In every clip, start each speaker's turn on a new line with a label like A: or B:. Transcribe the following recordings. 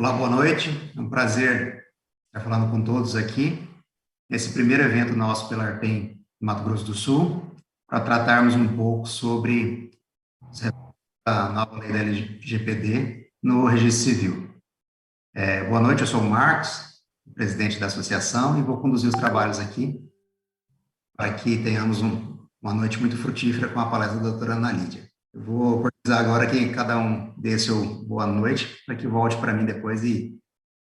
A: Olá, boa noite. É um prazer estar falando com todos aqui. Esse primeiro evento nosso pela Artem Mato Grosso do Sul, para tratarmos um pouco sobre a nova lei da LGPD no registro civil. Boa noite, eu sou o Marcos, presidente da associação, e vou conduzir os trabalhos aqui para que tenhamos uma noite muito frutífera com a palestra da doutora Ana Lídia. Eu vou oportunizar agora que cada um dê seu boa noite, para que volte para mim depois e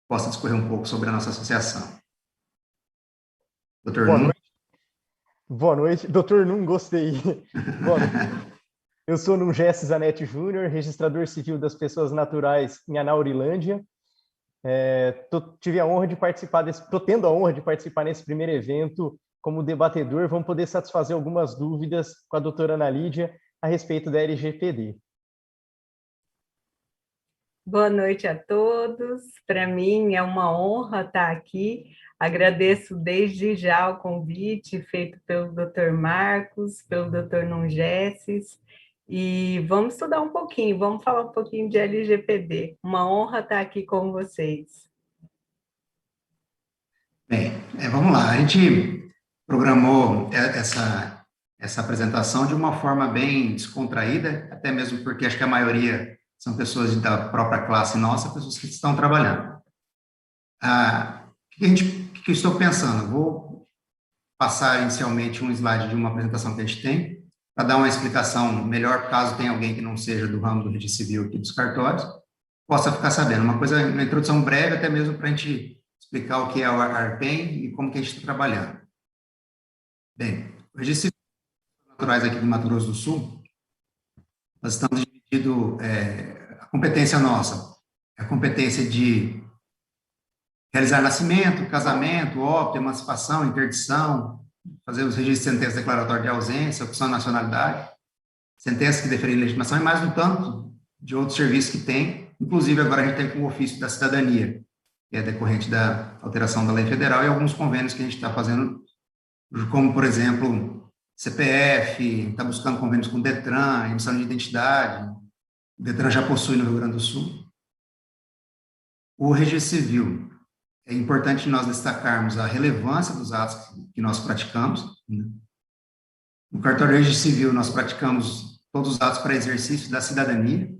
A: possa discorrer um pouco sobre a nossa associação. Doutor
B: Boa
A: Num?
B: noite. Boa noite. Doutor Num, gostei. Boa noite. Eu sou Num Gesses Zanetti Júnior, registrador civil das pessoas naturais em Anaurilândia. Tive a honra de participar estou tendo a honra de participar nesse primeiro evento como debatedor. Vamos poder satisfazer algumas dúvidas com a doutora Ana Lídia a respeito da LGPD.
C: Boa noite a todos. Para mim é uma honra estar aqui. Agradeço desde já o convite feito pelo Dr. Marcos, pelo Dr. Num Gesses. E vamos estudar um pouquinho, vamos falar um pouquinho de LGPD. Uma honra estar aqui com vocês.
A: Bem, vamos lá. A gente programou essa apresentação de uma forma bem descontraída, até mesmo porque acho que a maioria são pessoas da própria classe nossa, pessoas que estão trabalhando. O que eu estou pensando? Vou passar inicialmente um slide de uma apresentação que a gente tem, para dar uma explicação melhor, caso tenha alguém que não seja do ramo do registro civil aqui dos cartórios, possa ficar sabendo. Uma introdução breve, até mesmo para a gente explicar o que é o ARPEN e como que a gente está trabalhando. Bem, o registro civil naturais aqui do Mato Grosso do Sul, nós estamos dividindo a competência nossa, a competência de realizar nascimento, casamento, óbito, emancipação, interdição, fazer os registros de sentença declaratória de ausência, opção de nacionalidade, sentença que deferir legitimação e mais um tanto de outros serviços que tem. Inclusive, agora a gente tem com o ofício da cidadania, que é decorrente da alteração da lei federal, e alguns convênios que a gente está fazendo, como, por exemplo, CPF, está buscando convênios com o Detran, emissão de identidade. O Detran já possui no Rio Grande do Sul. O registro civil. É importante nós destacarmos a relevância dos atos que nós praticamos. No cartório de registro civil, nós praticamos todos os atos para exercício da cidadania.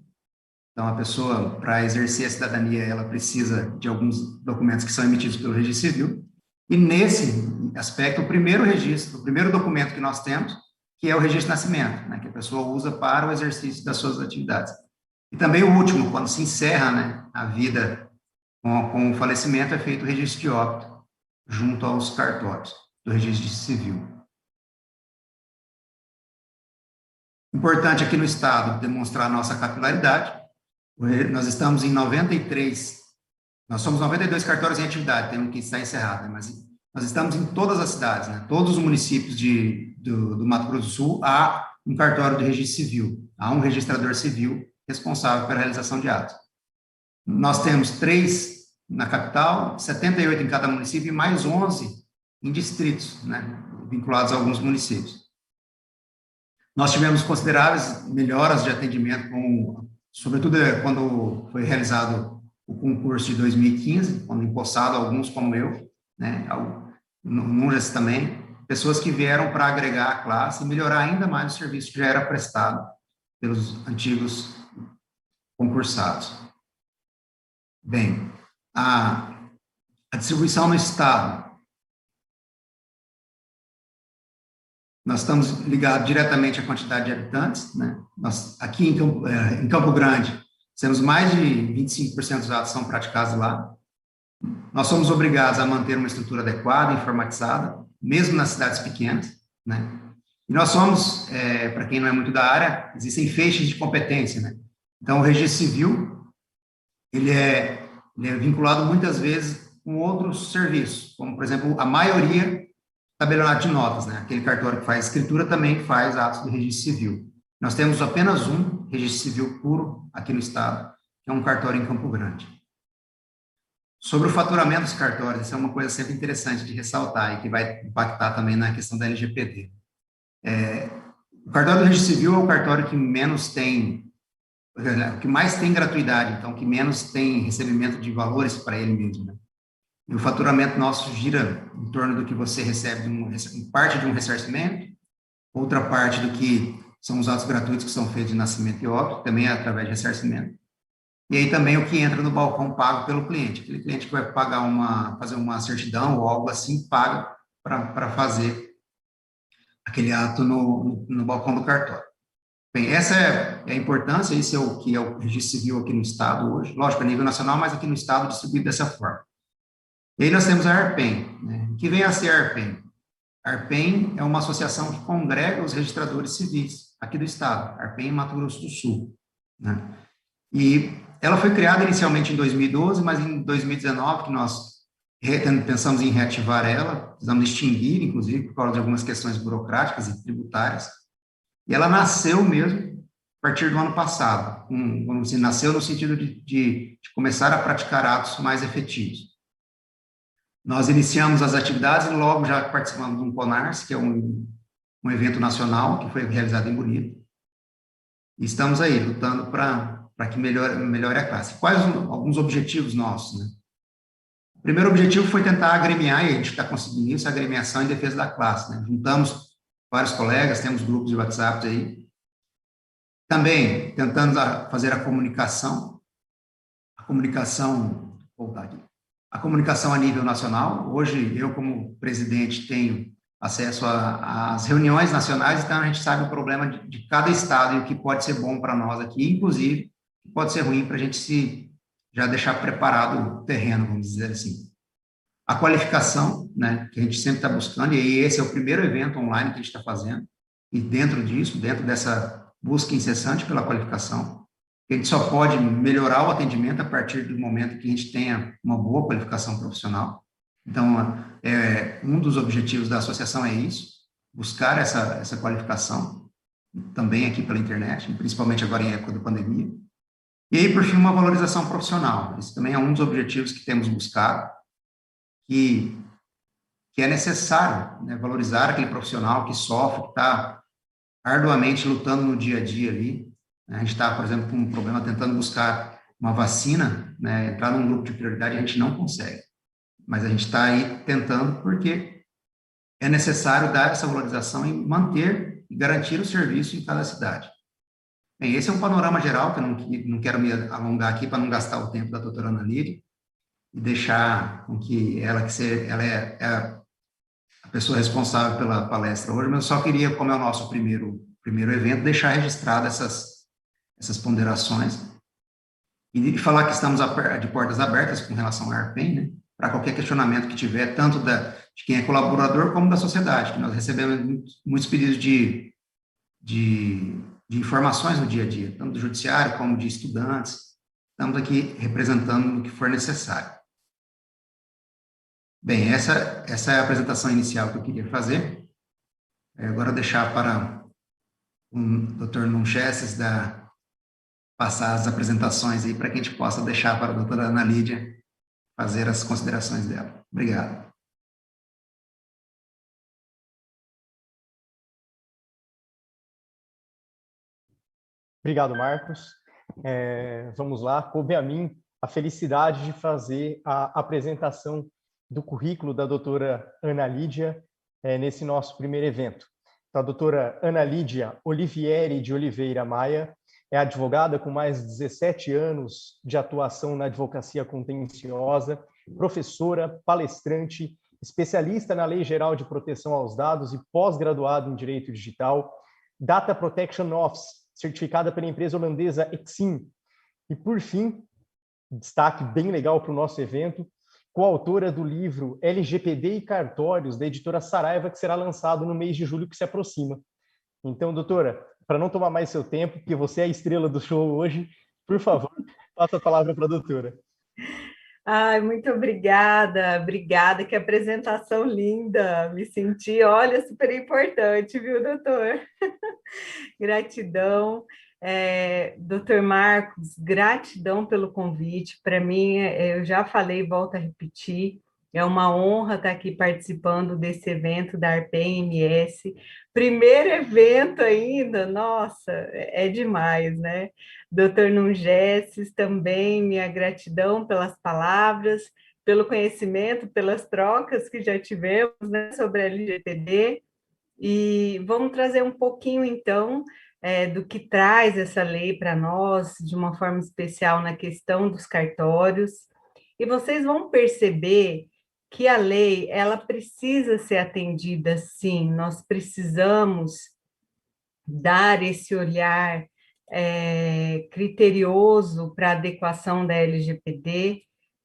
A: Então, a pessoa, para exercer a cidadania, ela precisa de alguns documentos que são emitidos pelo registro civil. E, nesse aspecto, o primeiro documento que nós temos, que é o registro de nascimento, né, que a pessoa usa para o exercício das suas atividades. E também o último, quando se encerra, né, a vida com o falecimento, é feito o registro de óbito junto aos cartórios do registro civil. Importante aqui no Estado demonstrar a nossa capilaridade. Nós estamos em 93, nós somos 92 cartórios em atividade, tem um que está encerrado, né? Mas nós estamos em todas as cidades, né? Todos os municípios do Mato Grosso do Sul, há um cartório de registro civil, há um registrador civil responsável pela realização de atos. Nós temos 3 na capital, 78 em cada município e mais 11 em distritos, né, vinculados a alguns municípios. Nós tivemos consideráveis melhoras de atendimento, sobretudo quando foi realizado o concurso de 2015, quando empossado alguns como eu, né, Nunes também, pessoas que vieram para agregar a classe e melhorar ainda mais o serviço que já era prestado pelos antigos concursados. Bem, a distribuição no Estado. Nós estamos ligados diretamente à quantidade de habitantes, né? Nós, aqui em Campo Grande, temos mais de 25% dos atos são praticados lá. Nós somos obrigados a manter uma estrutura adequada, informatizada, mesmo nas cidades pequenas, né? E nós somos, para quem não é muito da área, existem feixes de competência, né? Então, o registro civil, ele é vinculado muitas vezes com outros serviços, como, por exemplo, a maioria tabelionato de notas, né? Aquele cartório que faz escritura também faz atos de registro civil. Nós temos apenas um registro civil puro aqui no estado, que é um cartório em Campo Grande. Sobre o faturamento dos cartórios, isso é uma coisa sempre interessante de ressaltar e que vai impactar também na questão da LGPD. O cartório do registro civil é o cartório que menos tem o que mais tem gratuidade, então, que menos tem recebimento de valores para ele mesmo, né? E o faturamento nosso gira em torno do que você recebe, parte de um ressarcimento, outra parte do que são os atos gratuitos que são feitos de nascimento e óbito, também é através de ressarcimento. E aí também o que entra no balcão pago pelo cliente. Aquele cliente que vai fazer uma certidão ou algo assim, paga para fazer aquele ato no balcão do cartório. Bem, essa é a importância, esse é o que é o registro civil aqui no Estado hoje, lógico, a nível nacional, mas aqui no Estado distribuído dessa forma. E aí nós temos a ARPEN, né? O que vem a ser a ARPEN? A ARPEN é uma associação que congrega os registradores civis aqui do Estado, ARPEN Mato Grosso do Sul, né? E ela foi criada inicialmente em 2012, mas em 2019, que nós pensamos em reativar ela, precisamos extinguir, inclusive, por causa de algumas questões burocráticas e tributárias, e ela nasceu mesmo a partir do ano passado, vamos dizer, nasceu no sentido de começar a praticar atos mais efetivos. Nós iniciamos as atividades e logo já participamos de um CONARS, que é um evento nacional que foi realizado em Bonito. E estamos aí lutando para que melhore a classe. Quais alguns objetivos nossos, né? O primeiro objetivo foi tentar agremiar, e a gente está conseguindo isso, a agremiação em defesa da classe, né? Juntamos vários colegas, temos grupos de WhatsApp aí. Também tentando fazer a comunicação a nível nacional. Hoje, eu, como presidente, tenho acesso às reuniões nacionais, então a gente sabe o problema de cada estado e o que pode ser bom para nós aqui, inclusive, o que pode ser ruim para a gente já deixar preparado o terreno, vamos dizer assim. A qualificação, né, que a gente sempre está buscando, e esse é o primeiro evento online que a gente está fazendo, e dentro dessa busca incessante pela qualificação, a gente só pode melhorar o atendimento a partir do momento que a gente tenha uma boa qualificação profissional. Então, um dos objetivos da associação é isso, buscar essa qualificação, também aqui pela internet, principalmente agora em época da pandemia. E aí, por fim, uma valorização profissional. Esse também é um dos objetivos que temos buscado, que é necessário, né, valorizar aquele profissional que sofre, que está arduamente lutando no dia a dia ali. A gente está, por exemplo, com um problema tentando buscar uma vacina, né, entrar num grupo de prioridade, a gente não consegue. Mas a gente está aí tentando porque é necessário dar essa valorização e manter e garantir o serviço em cada cidade. Bem, esse é um panorama geral, que eu não quero me alongar aqui para não gastar o tempo da doutora Ana Lídia e deixar com que ela é a pessoa responsável pela palestra hoje, mas eu só queria, como é o nosso primeiro evento, deixar registrado essas ponderações e falar que estamos de portas abertas com relação à ARPEN, né, para qualquer questionamento que tiver, tanto de quem é colaborador como da sociedade, que nós recebemos muitos pedidos de informações no dia a dia, tanto do judiciário como de estudantes. Estamos aqui representando o que for necessário. Bem, essa é a apresentação inicial que eu queria fazer. Agora deixar para o Dr. Nunchesses passar as apresentações aí para que a gente possa deixar para a doutora Ana Lídia fazer as considerações dela. Obrigado.
B: Obrigado, Marcos. Vamos lá. Coube a mim a felicidade de fazer a apresentação do currículo da doutora Ana Lídia nesse nosso primeiro evento. Então, a doutora Ana Lídia Olivieri de Oliveira Maia é advogada com mais de 17 anos de atuação na advocacia contenciosa, professora, palestrante, especialista na Lei Geral de Proteção aos Dados e pós-graduada em Direito Digital, Data Protection Office, certificada pela empresa holandesa Exim. E, por fim, destaque bem legal para o nosso evento, coautora do livro LGPD e Cartórios, da editora Saraiva, que será lançado no mês de julho que se aproxima. Então, doutora, para não tomar mais seu tempo, porque você é a estrela do show hoje, por favor, passa a palavra para a doutora.
C: Ai, muito obrigada, que apresentação linda, me senti, olha, super importante, viu, doutor? Gratidão. Doutor Marcos, gratidão pelo convite, para mim, eu já falei, volto a repetir, É uma honra estar aqui participando desse evento da ARPEM-MS. Primeiro evento ainda, nossa, é demais, né? Doutor Nungesses, também minha gratidão pelas palavras, pelo conhecimento, pelas trocas que já tivemos, né, sobre a LGPD. E vamos trazer um pouquinho, então, do que traz essa lei para nós, de uma forma especial na questão dos cartórios. E vocês vão perceber que a lei, ela precisa ser atendida, sim, nós precisamos dar esse olhar criterioso para a adequação da LGPD.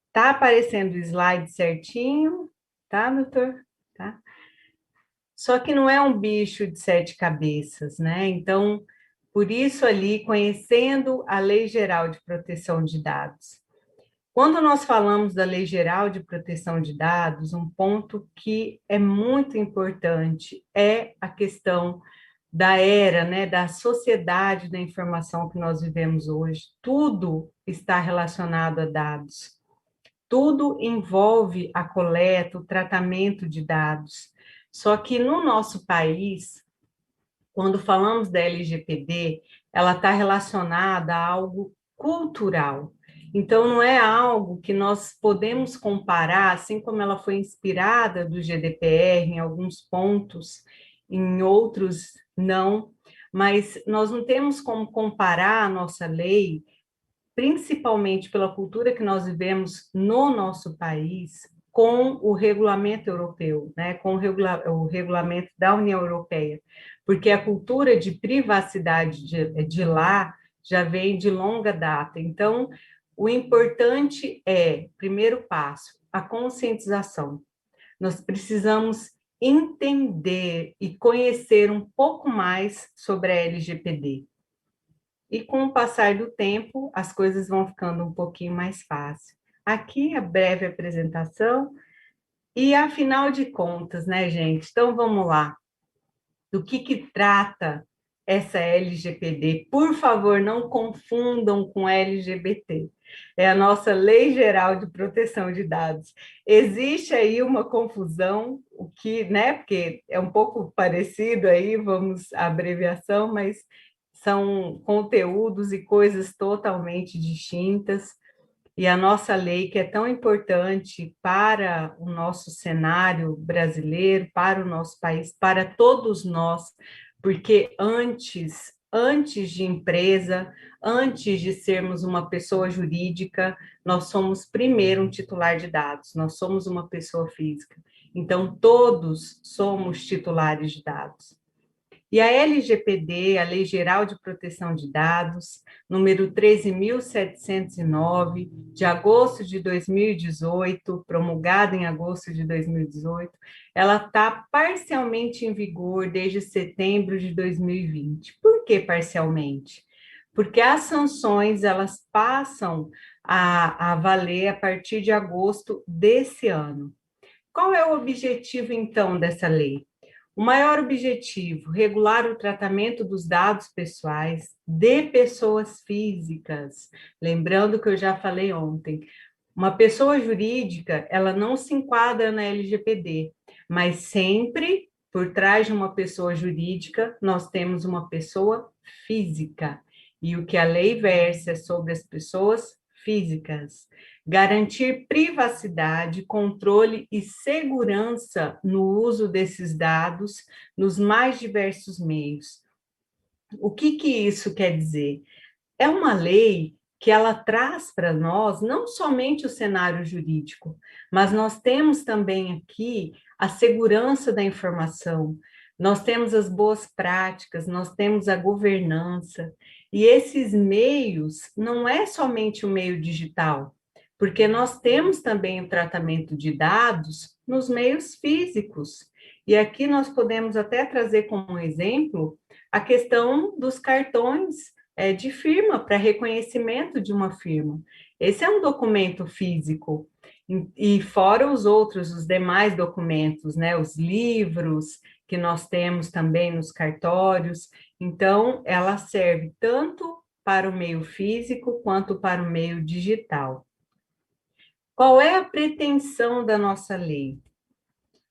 C: Está aparecendo o slide certinho, tá, doutor? Tá? Só que não é um bicho de 7 cabeças, né? Então, por isso ali, conhecendo a Lei Geral de Proteção de Dados. Quando nós falamos da Lei Geral de Proteção de Dados, um ponto que é muito importante é a questão da era, né, da sociedade da informação que nós vivemos hoje. Tudo está relacionado a dados. Tudo envolve a coleta, o tratamento de dados. Só que no nosso país, quando falamos da LGPD, ela está relacionada a algo cultural. Então, não é algo que nós podemos comparar, assim como ela foi inspirada do GDPR em alguns pontos, em outros não, mas nós não temos como comparar a nossa lei, principalmente pela cultura que nós vivemos no nosso país, com o regulamento europeu, né, com o regulamento da União Europeia, porque a cultura de privacidade de lá já vem de longa data. Então, o importante é, primeiro passo, a conscientização. Nós precisamos entender e conhecer um pouco mais sobre a LGPD. E com o passar do tempo, as coisas vão ficando um pouquinho mais fácil. Aqui a breve apresentação, e afinal de contas, né, gente? Então vamos lá. Do que trata essa LGPD? Por favor, não confundam com LGBT. É a nossa Lei Geral de Proteção de Dados. Existe aí uma confusão, o que, né? Porque é um pouco parecido aí, vamos a abreviação, mas são conteúdos e coisas totalmente distintas. E a nossa lei, que é tão importante para o nosso cenário brasileiro, para o nosso país, para todos nós, porque antes de empresa, antes de sermos uma pessoa jurídica, nós somos primeiro um titular de dados, nós somos uma pessoa física. Então, todos somos titulares de dados. E a LGPD, a Lei Geral de Proteção de Dados, número 13.709, de agosto de 2018, promulgada em agosto de 2018, ela está parcialmente em vigor desde setembro de 2020. Por que parcialmente? Porque as sanções, elas passam a valer a partir de agosto desse ano. Qual é o objetivo, então, dessa lei? O maior objetivo, regular o tratamento dos dados pessoais de pessoas físicas. Lembrando que eu já falei ontem, uma pessoa jurídica, ela não se enquadra na LGPD, mas sempre por trás de uma pessoa jurídica, nós temos uma pessoa física. E o que a lei versa é sobre as pessoas físicas. Garantir privacidade, controle e segurança no uso desses dados nos mais diversos meios. O que isso quer dizer? É uma lei que ela traz para nós não somente o cenário jurídico, mas nós temos também aqui a segurança da informação, nós temos as boas práticas, nós temos a governança, e esses meios não é somente o meio digital, porque nós temos também o tratamento de dados nos meios físicos. E aqui nós podemos até trazer como exemplo a questão dos cartões de firma, para reconhecimento de uma firma. Esse é um documento físico, e fora os outros, os demais documentos, né, os livros que nós temos também nos cartórios. Então, ela serve tanto para o meio físico quanto para o meio digital. Qual é a pretensão da nossa lei?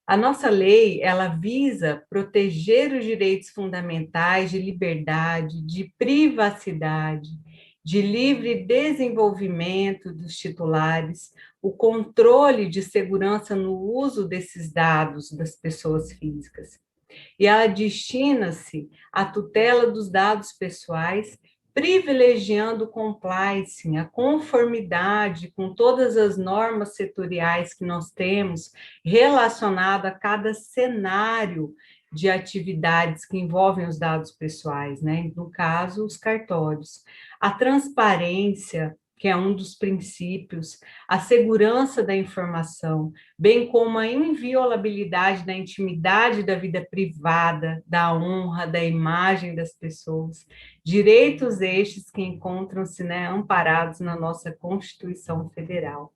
C: A nossa lei, ela visa proteger os direitos fundamentais de liberdade, de privacidade, de livre desenvolvimento dos titulares, o controle de segurança no uso desses dados das pessoas físicas. E ela destina-se à tutela dos dados pessoais, privilegiando o compliance, a conformidade com todas as normas setoriais que nós temos relacionado a cada cenário de atividades que envolvem os dados pessoais, né? No caso, os cartórios. A transparência, que é um dos princípios, a segurança da informação, bem como a inviolabilidade da intimidade da vida privada, da honra, da imagem das pessoas, direitos estes que encontram-se, né, amparados na nossa Constituição Federal.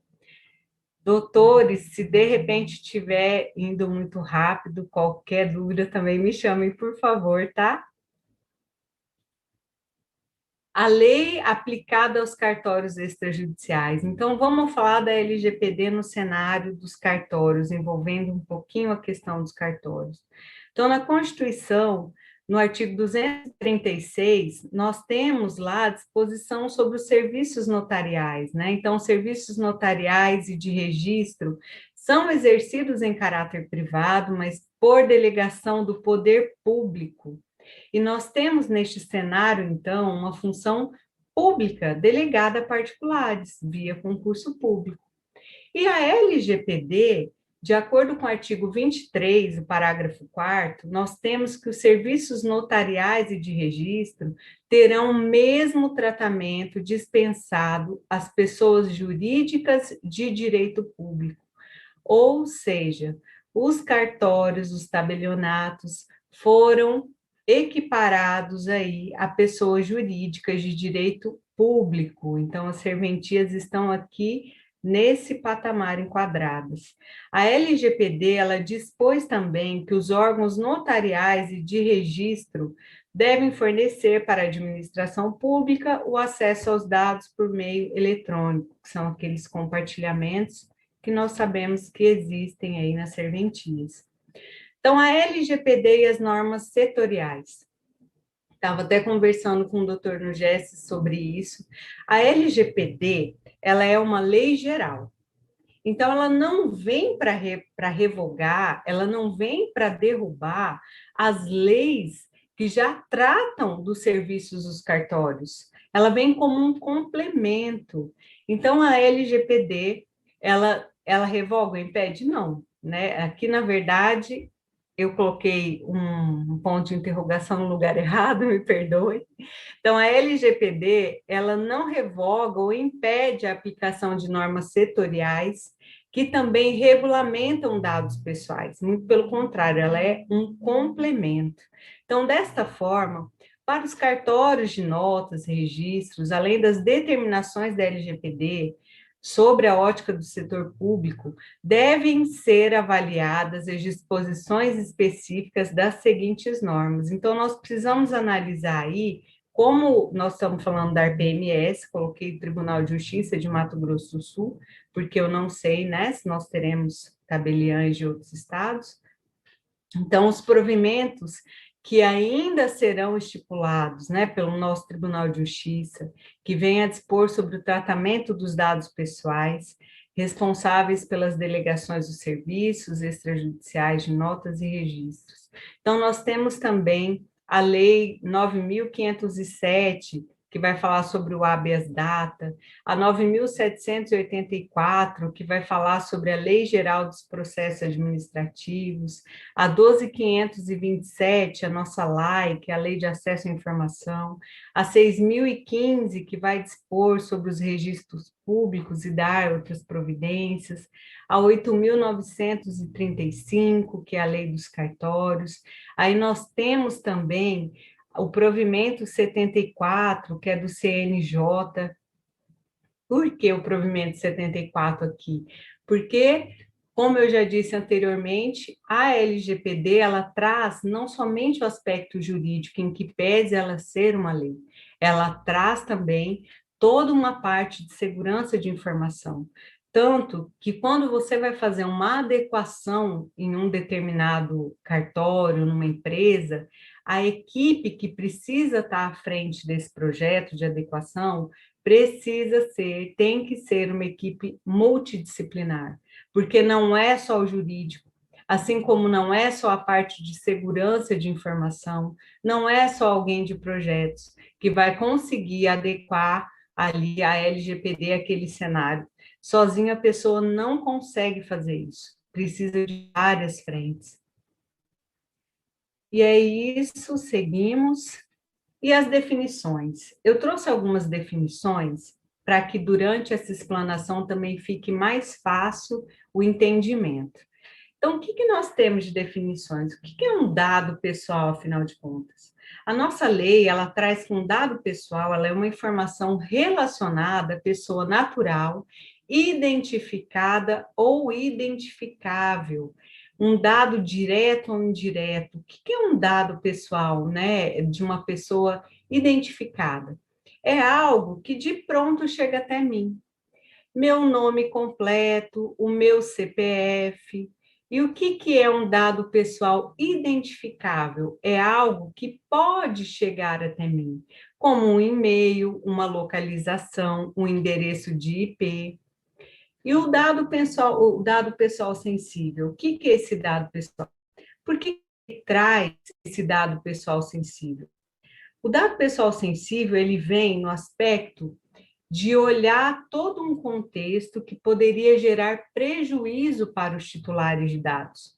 C: Doutores, se de repente estiver indo muito rápido, qualquer dúvida também me chamem, por favor, tá? A lei aplicada aos cartórios extrajudiciais. Então, vamos falar da LGPD no cenário dos cartórios, envolvendo um pouquinho a questão dos cartórios. Então, na Constituição, no artigo 236, nós temos lá a disposição sobre os serviços notariais, né? Então, os serviços notariais e de registro são exercidos em caráter privado, mas por delegação do poder público. E nós temos neste cenário, então, uma função pública delegada a particulares, via concurso público. E a LGPD, de acordo com o artigo 23, o parágrafo 4º, nós temos que os serviços notariais e de registro terão o mesmo tratamento dispensado às pessoas jurídicas de direito público. Ou seja, os cartórios, os tabelionatos foram equiparados aí a pessoas jurídicas de direito público. Então, as serventias estão aqui nesse patamar enquadradas. A LGPD, ela dispôs também que os órgãos notariais e de registro devem fornecer para a administração pública o acesso aos dados por meio eletrônico, que são aqueles compartilhamentos que nós sabemos que existem aí nas serventias. Então, a LGPD e as normas setoriais. Estava até conversando com o doutor Nugesse sobre isso. A LGPD, ela é uma lei geral. Então, ela não vem para revogar, ela não vem para derrubar as leis que já tratam dos serviços dos cartórios. Ela vem como um complemento. Então, a LGPD, ela revoga ou impede? Não. Né? Aqui, na verdade, eu coloquei um ponto de interrogação no lugar errado, me perdoe. Então, a LGPD, ela não revoga ou impede a aplicação de normas setoriais que também regulamentam dados pessoais. Muito pelo contrário, ela é um complemento. Então, desta forma, para os cartórios de notas, registros, além das determinações da LGPD, sobre a ótica do setor público, devem ser avaliadas as disposições específicas das seguintes normas. Então, nós precisamos analisar aí, como nós estamos falando da RPMS, coloquei o Tribunal de Justiça de Mato Grosso do Sul, porque eu não sei, né, se nós teremos tabeliães de outros estados. Então, os provimentos que ainda serão estipulados, né, pelo nosso Tribunal de Justiça, que vem a dispor sobre o tratamento dos dados pessoais, responsáveis pelas delegações dos serviços extrajudiciais de notas e registros. Então, nós temos também a Lei 9.507, que vai falar sobre o habeas data, a 9.784, que vai falar sobre a Lei Geral dos Processos Administrativos, a 12.527, a nossa LAI, que é a Lei de Acesso à Informação, a 6.015, que vai dispor sobre os registros públicos e dar outras providências, a 8.935, que é a Lei dos Cartórios. Aí nós temos também o provimento 74, que é do CNJ. Por que o provimento 74 aqui? Porque, como eu já disse anteriormente, a LGPD, ela traz não somente o aspecto jurídico, em que pese ela ser uma lei, ela traz também toda uma parte de segurança de informação. Tanto que quando você vai fazer uma adequação em um determinado cartório, numa empresa, a equipe que precisa estar à frente desse projeto de adequação tem que ser uma equipe multidisciplinar, porque não é só o jurídico, assim como não é só a parte de segurança de informação, não é só alguém de projetos que vai conseguir adequar ali a LGPD àquele cenário. Sozinha a pessoa não consegue fazer isso, precisa de várias frentes. E é isso, seguimos. E as definições? Eu trouxe algumas definições para que durante essa explanação também fique mais fácil o entendimento. Então, o que nós temos de definições? O que é um dado pessoal, afinal de contas? A nossa lei, ela traz que um dado pessoal, ela é uma informação relacionada à pessoa natural, identificada ou identificável. Um dado direto ou indireto. O que é um dado pessoal, né, de uma pessoa identificada? É algo que de pronto chega até mim. Meu nome completo, o meu CPF. E o que é um dado pessoal identificável? É algo que pode chegar até mim, como um e-mail, uma localização, um endereço de IP. E o dado pessoal sensível, o que é esse dado pessoal? Por que traz esse dado pessoal sensível? O dado pessoal sensível, ele vem no aspecto de olhar todo um contexto que poderia gerar prejuízo para os titulares de dados.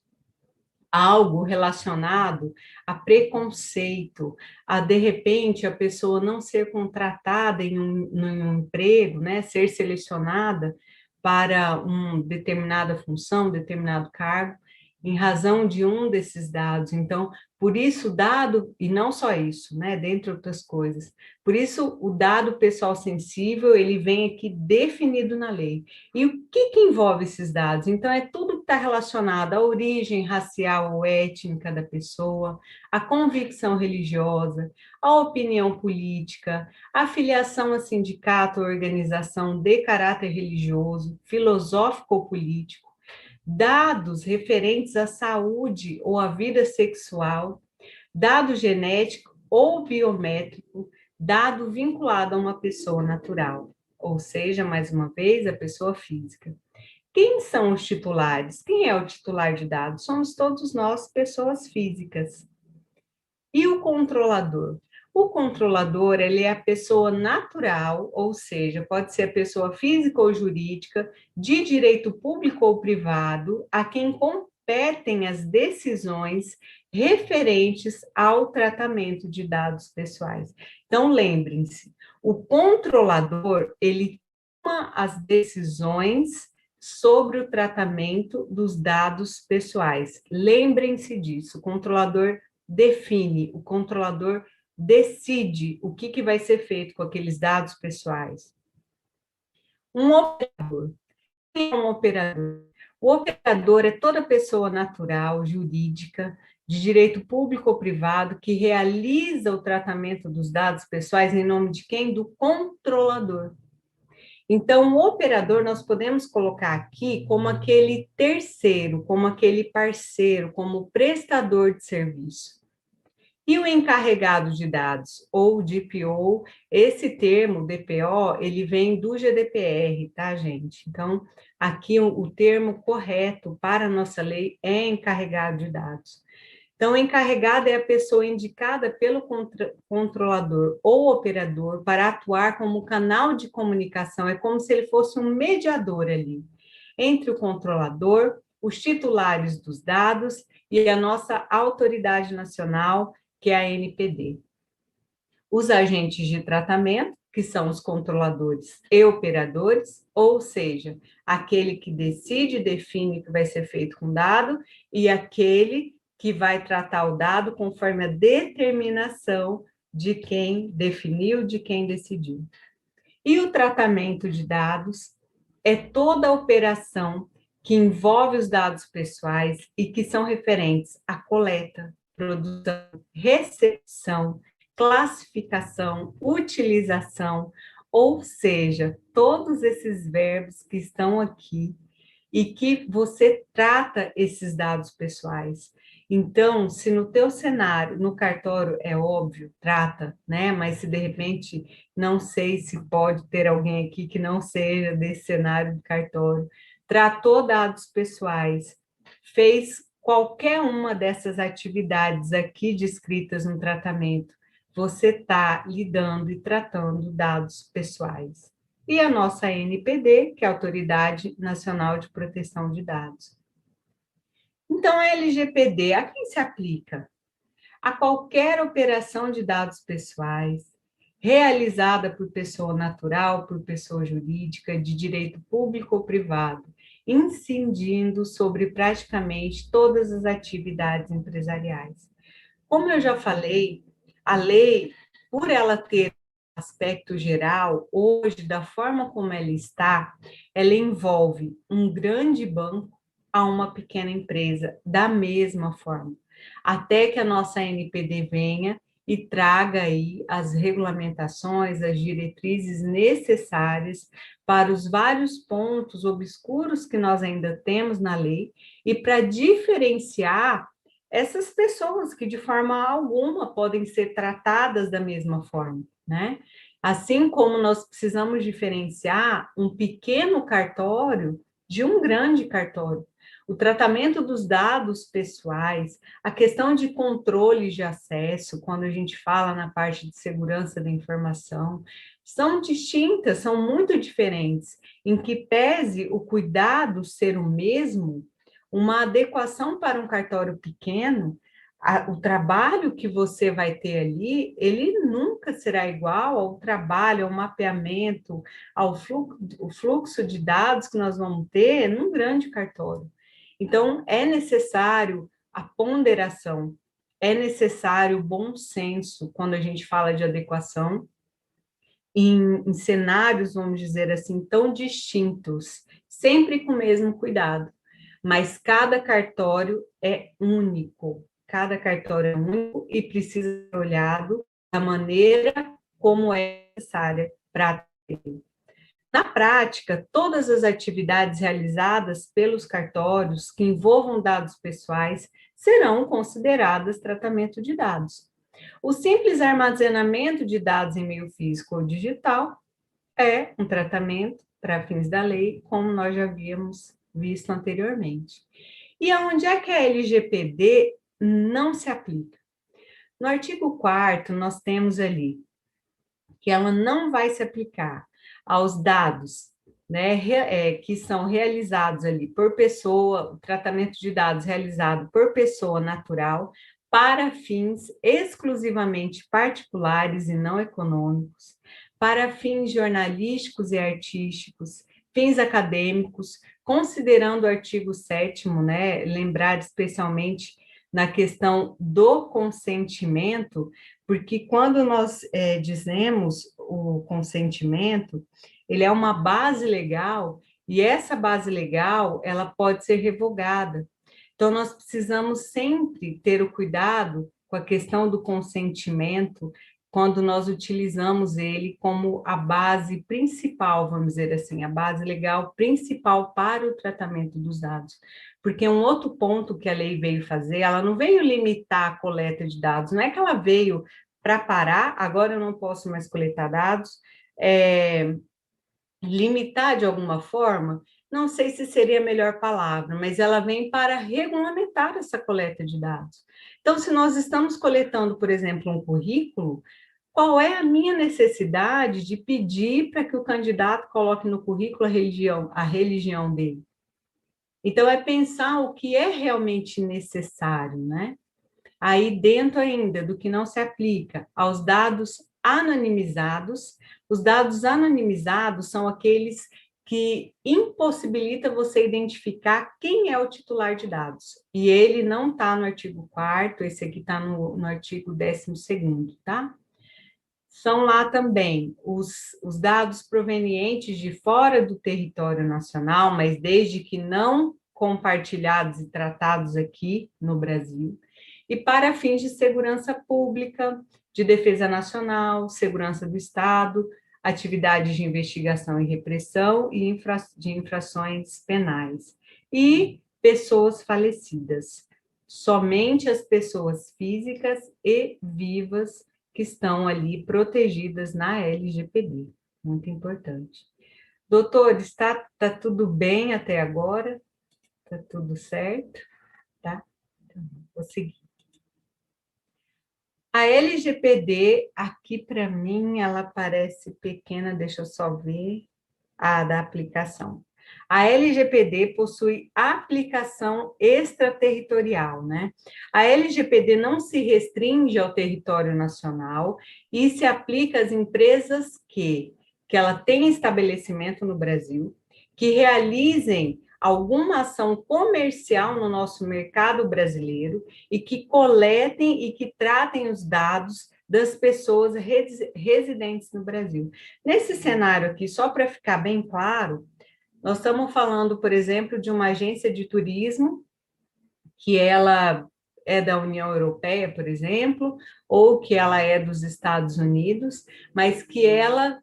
C: Algo relacionado a preconceito, a de repente a pessoa não ser contratada em um emprego, né, ser selecionada para uma determinada função, determinado cargo, em razão de um desses dados. Então, por isso, dado, e não só isso, né, dentre outras coisas, por isso o dado pessoal sensível, ele vem aqui definido na lei. E o que envolve esses dados? Então, é tudo que está relacionado à origem racial ou étnica da pessoa, à convicção religiosa, à opinião política, à filiação a sindicato ou organização de caráter religioso, filosófico ou político, dados referentes à saúde ou à vida sexual, dado genético ou biométrico, dado vinculado a uma pessoa natural, ou seja, mais uma vez, a pessoa física. Quem são os titulares? Quem é o titular de dados? Somos todos nós, pessoas físicas. E o controlador? O controlador, ele é a pessoa natural, ou seja, pode ser a pessoa física ou jurídica, de direito público ou privado, a quem competem as decisões referentes ao tratamento de dados pessoais. Então, lembrem-se, o controlador, ele toma as decisões sobre o tratamento dos dados pessoais. Lembrem-se disso, o controlador define, o controlador decide o que vai ser feito com aqueles dados pessoais. Um operador. Quem é um operador? O operador é toda pessoa natural, jurídica, de direito público ou privado, que realiza o tratamento dos dados pessoais em nome de quem? Do controlador. Então, o operador nós podemos colocar aqui como aquele terceiro, como aquele parceiro, como prestador de serviço. E o encarregado de dados, ou DPO, esse termo, DPO, ele vem do GDPR, tá, gente? Então, aqui o termo correto para a nossa lei é encarregado de dados. Então, encarregado é a pessoa indicada pelo controlador ou operador para atuar como canal de comunicação, é como se ele fosse um mediador ali, entre o controlador, os titulares dos dados e a nossa autoridade nacional, que é a ANPD. Os agentes de tratamento, que são os controladores e operadores, ou seja, aquele que decide e define o que vai ser feito com o dado, e aquele que vai tratar o dado conforme a determinação de quem definiu, de quem decidiu. E o tratamento de dados é toda a operação que envolve os dados pessoais e que são referentes à coleta, produção, recepção, classificação, utilização Ou seja, todos esses verbos que estão aqui e que você trata esses dados pessoais. Então, se no teu cenário, no cartório, é óbvio, trata, né? Mas se de repente, não sei se pode ter alguém aqui que não seja desse cenário do cartório, tratou dados pessoais, fez qualquer uma dessas atividades aqui descritas no tratamento, você está lidando e tratando dados pessoais. E a nossa ANPD, que é a Autoridade Nacional de Proteção de Dados. Então, a LGPD, a quem se aplica? A qualquer operação de dados pessoais, realizada por pessoa natural, por pessoa jurídica, de direito público ou privado, incidindo sobre praticamente todas as atividades empresariais. Como eu já falei, a lei, por ela ter aspecto geral, hoje, da forma como ela está, ela envolve um grande banco a uma pequena empresa, da mesma forma, até que a nossa NPD venha e traga aí as regulamentações, as diretrizes necessárias para os vários pontos obscuros que nós ainda temos na lei e para diferenciar essas pessoas que de forma alguma podem ser tratadas da mesma forma, né? Assim como nós precisamos diferenciar um pequeno cartório de um grande cartório. O tratamento dos dados pessoais, a questão de controle de acesso, quando a gente fala na parte de segurança da informação, são distintas, são muito diferentes, em que pese o cuidado ser o mesmo, uma adequação para um cartório pequeno, o trabalho que você vai ter ali, ele nunca será igual ao trabalho, ao mapeamento, ao fluxo de dados que nós vamos ter num grande cartório. Então, é necessário a ponderação, é necessário o bom senso quando a gente fala de adequação em cenários, vamos dizer assim, tão distintos, sempre com o mesmo cuidado. Mas cada cartório é único, cada cartório é único e precisa ser olhado da maneira como é necessária para ter. Na prática, todas as atividades realizadas pelos cartórios que envolvam dados pessoais serão consideradas tratamento de dados. O simples armazenamento de dados em meio físico ou digital é um tratamento para fins da lei, como nós já havíamos visto anteriormente. E aonde é que a LGPD não se aplica? No artigo 4º, nós temos ali que ela não vai se aplicar aos dados, né, que são realizados ali por pessoa, o tratamento de dados realizado por pessoa natural, para fins exclusivamente particulares e não econômicos, para fins jornalísticos e artísticos, fins acadêmicos, considerando o artigo 7º, né, lembrar especialmente na questão do consentimento, porque quando nós dizemos o consentimento, ele é uma base legal, e essa base legal, ela pode ser revogada. Então, nós precisamos sempre ter o cuidado com a questão do consentimento, quando nós utilizamos ele como a base principal, vamos dizer assim, a base legal principal para o tratamento dos dados. Porque um outro ponto que a lei veio fazer, ela não veio limitar a coleta de dados, não é que ela veio para parar, agora eu não posso mais coletar dados, limitar de alguma forma, não sei se seria a melhor palavra, mas ela vem para regulamentar essa coleta de dados. Então, se nós estamos coletando, por exemplo, um currículo, qual é a minha necessidade de pedir para que o candidato coloque no currículo a religião dele? Então, é pensar o que é realmente necessário, né? Aí, dentro ainda do que não se aplica aos dados anonimizados, os dados anonimizados são aqueles que impossibilita você identificar quem é o titular de dados. E ele não está no artigo 4º, esse aqui está no artigo 12º, tá? São lá também os dados provenientes de fora do território nacional, mas desde que não compartilhados e tratados aqui no Brasil, e para fins de segurança pública, de defesa nacional, segurança do Estado, atividades de investigação e repressão e de infrações penais, e pessoas falecidas. Somente as pessoas físicas e vivas que estão ali protegidas na LGPD. Muito importante. Doutor, está tudo bem até agora? Está tudo certo? Tá? Então, vou seguir. A LGPD, aqui para mim, ela parece pequena, deixa eu só ver. Da aplicação. A LGPD possui aplicação extraterritorial, né? A LGPD não se restringe ao território nacional e se aplica às empresas que ela tem estabelecimento no Brasil, que realizem alguma ação comercial no nosso mercado brasileiro e que coletem e que tratem os dados das pessoas residentes no Brasil. Nesse cenário aqui, só para ficar bem claro, nós estamos falando, por exemplo, de uma agência de turismo, que ela é da União Europeia, por exemplo, ou que ela é dos Estados Unidos, mas que ela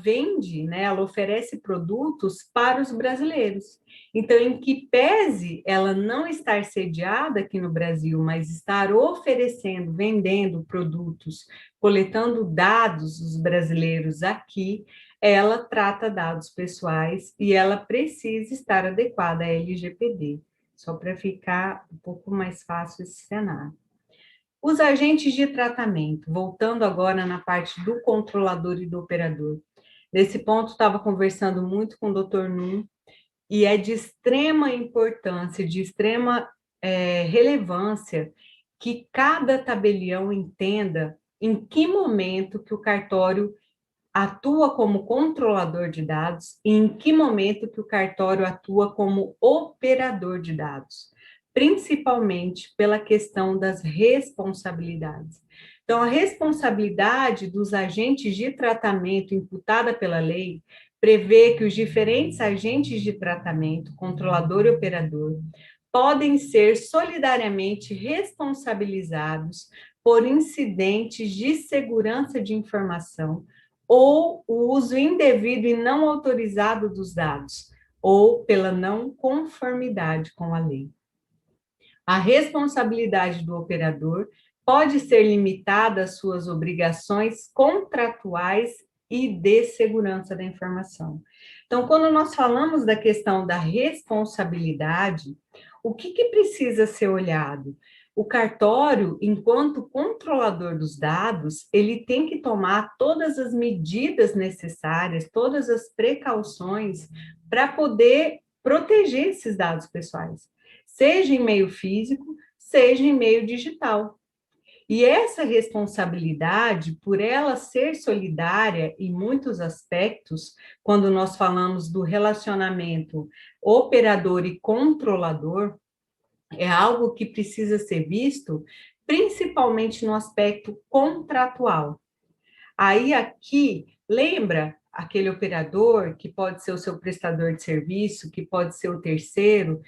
C: vende, né, ela oferece produtos para os brasileiros. Então, em que pese ela não estar sediada aqui no Brasil, mas estar oferecendo, vendendo produtos, coletando dados dos brasileiros aqui, ela trata dados pessoais e ela precisa estar adequada à LGPD, só para ficar um pouco mais fácil esse cenário. Os agentes de tratamento, voltando agora na parte do controlador e do operador. Nesse ponto, estava conversando muito com o Dr. Num, e é de extrema importância, de extrema relevância, que cada tabelião entenda em que momento que o cartório atua como controlador de dados e em que momento que o cartório atua como operador de dados, principalmente pela questão das responsabilidades. Então, a responsabilidade dos agentes de tratamento imputada pela lei prevê que os diferentes agentes de tratamento, controlador e operador, podem ser solidariamente responsabilizados por incidentes de segurança de informação ou o uso indevido e não autorizado dos dados, ou pela não conformidade com a lei. A responsabilidade do operador pode ser limitada às suas obrigações contratuais e de segurança da informação. Então, quando nós falamos da questão da responsabilidade, o que precisa ser olhado? O cartório, enquanto controlador dos dados, ele tem que tomar todas as medidas necessárias, todas as precauções para poder proteger esses dados pessoais, seja em meio físico, seja em meio digital. E essa responsabilidade, por ela ser solidária em muitos aspectos, quando nós falamos do relacionamento operador e controlador, é algo que precisa ser visto principalmente no aspecto contratual. Aí aqui, lembra aquele operador, que pode ser o seu prestador de serviço, que pode ser o terceiro,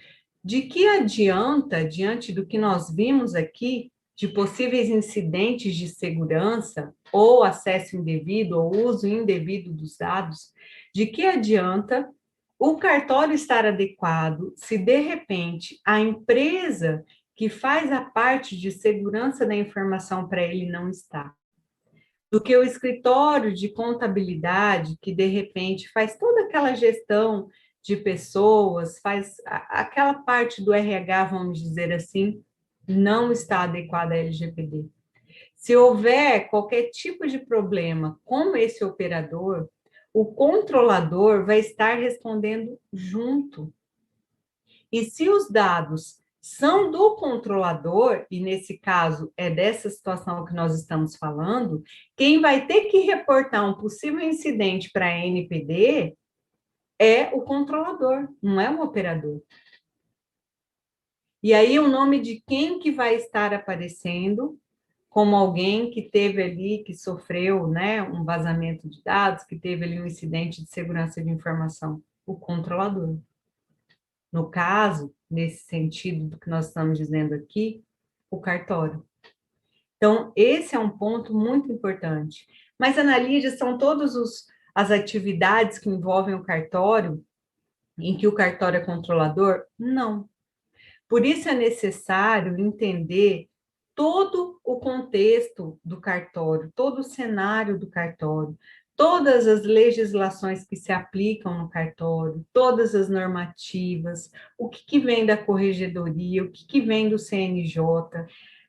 C: de que adianta, diante do que nós vimos aqui, de possíveis incidentes de segurança, ou acesso indevido, ou uso indevido dos dados, de que adianta o cartório estar adequado se, de repente, a empresa que faz a parte de segurança da informação para ele não está? Do que o escritório de contabilidade, que, de repente, faz toda aquela gestão de pessoas, faz aquela parte do RH, vamos dizer assim, não está adequada à LGPD. Se houver qualquer tipo de problema com esse operador, o controlador vai estar respondendo junto. E se os dados são do controlador, e nesse caso é dessa situação que nós estamos falando, quem vai ter que reportar um possível incidente para a NPD é o controlador, não é o operador. E aí o nome de quem que vai estar aparecendo como alguém que teve ali, que sofreu, né, um vazamento de dados, que teve ali um incidente de segurança de informação? O controlador. No caso, nesse sentido do que nós estamos dizendo aqui, o cartório. Então, esse é um ponto muito importante. Mas, Ana Lídia, são todas as atividades que envolvem o cartório, em que o cartório é controlador? Não. Por isso é necessário entender todo o contexto do cartório, todo o cenário do cartório, todas as legislações que se aplicam no cartório, todas as normativas, o que vem da corregedoria, o que vem do CNJ,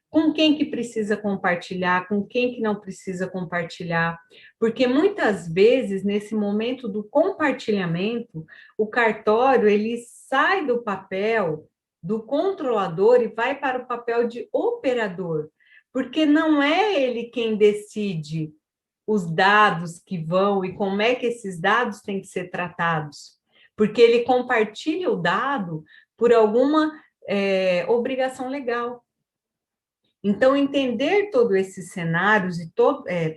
C: com quem que precisa compartilhar, com quem que não precisa compartilhar, porque muitas vezes, nesse momento do compartilhamento, o cartório, ele sai do papel do controlador e vai para o papel de operador, porque não é ele quem decide os dados que vão e como é que esses dados têm que ser tratados, porque ele compartilha o dado por alguma obrigação legal. Então, entender todos esses cenários e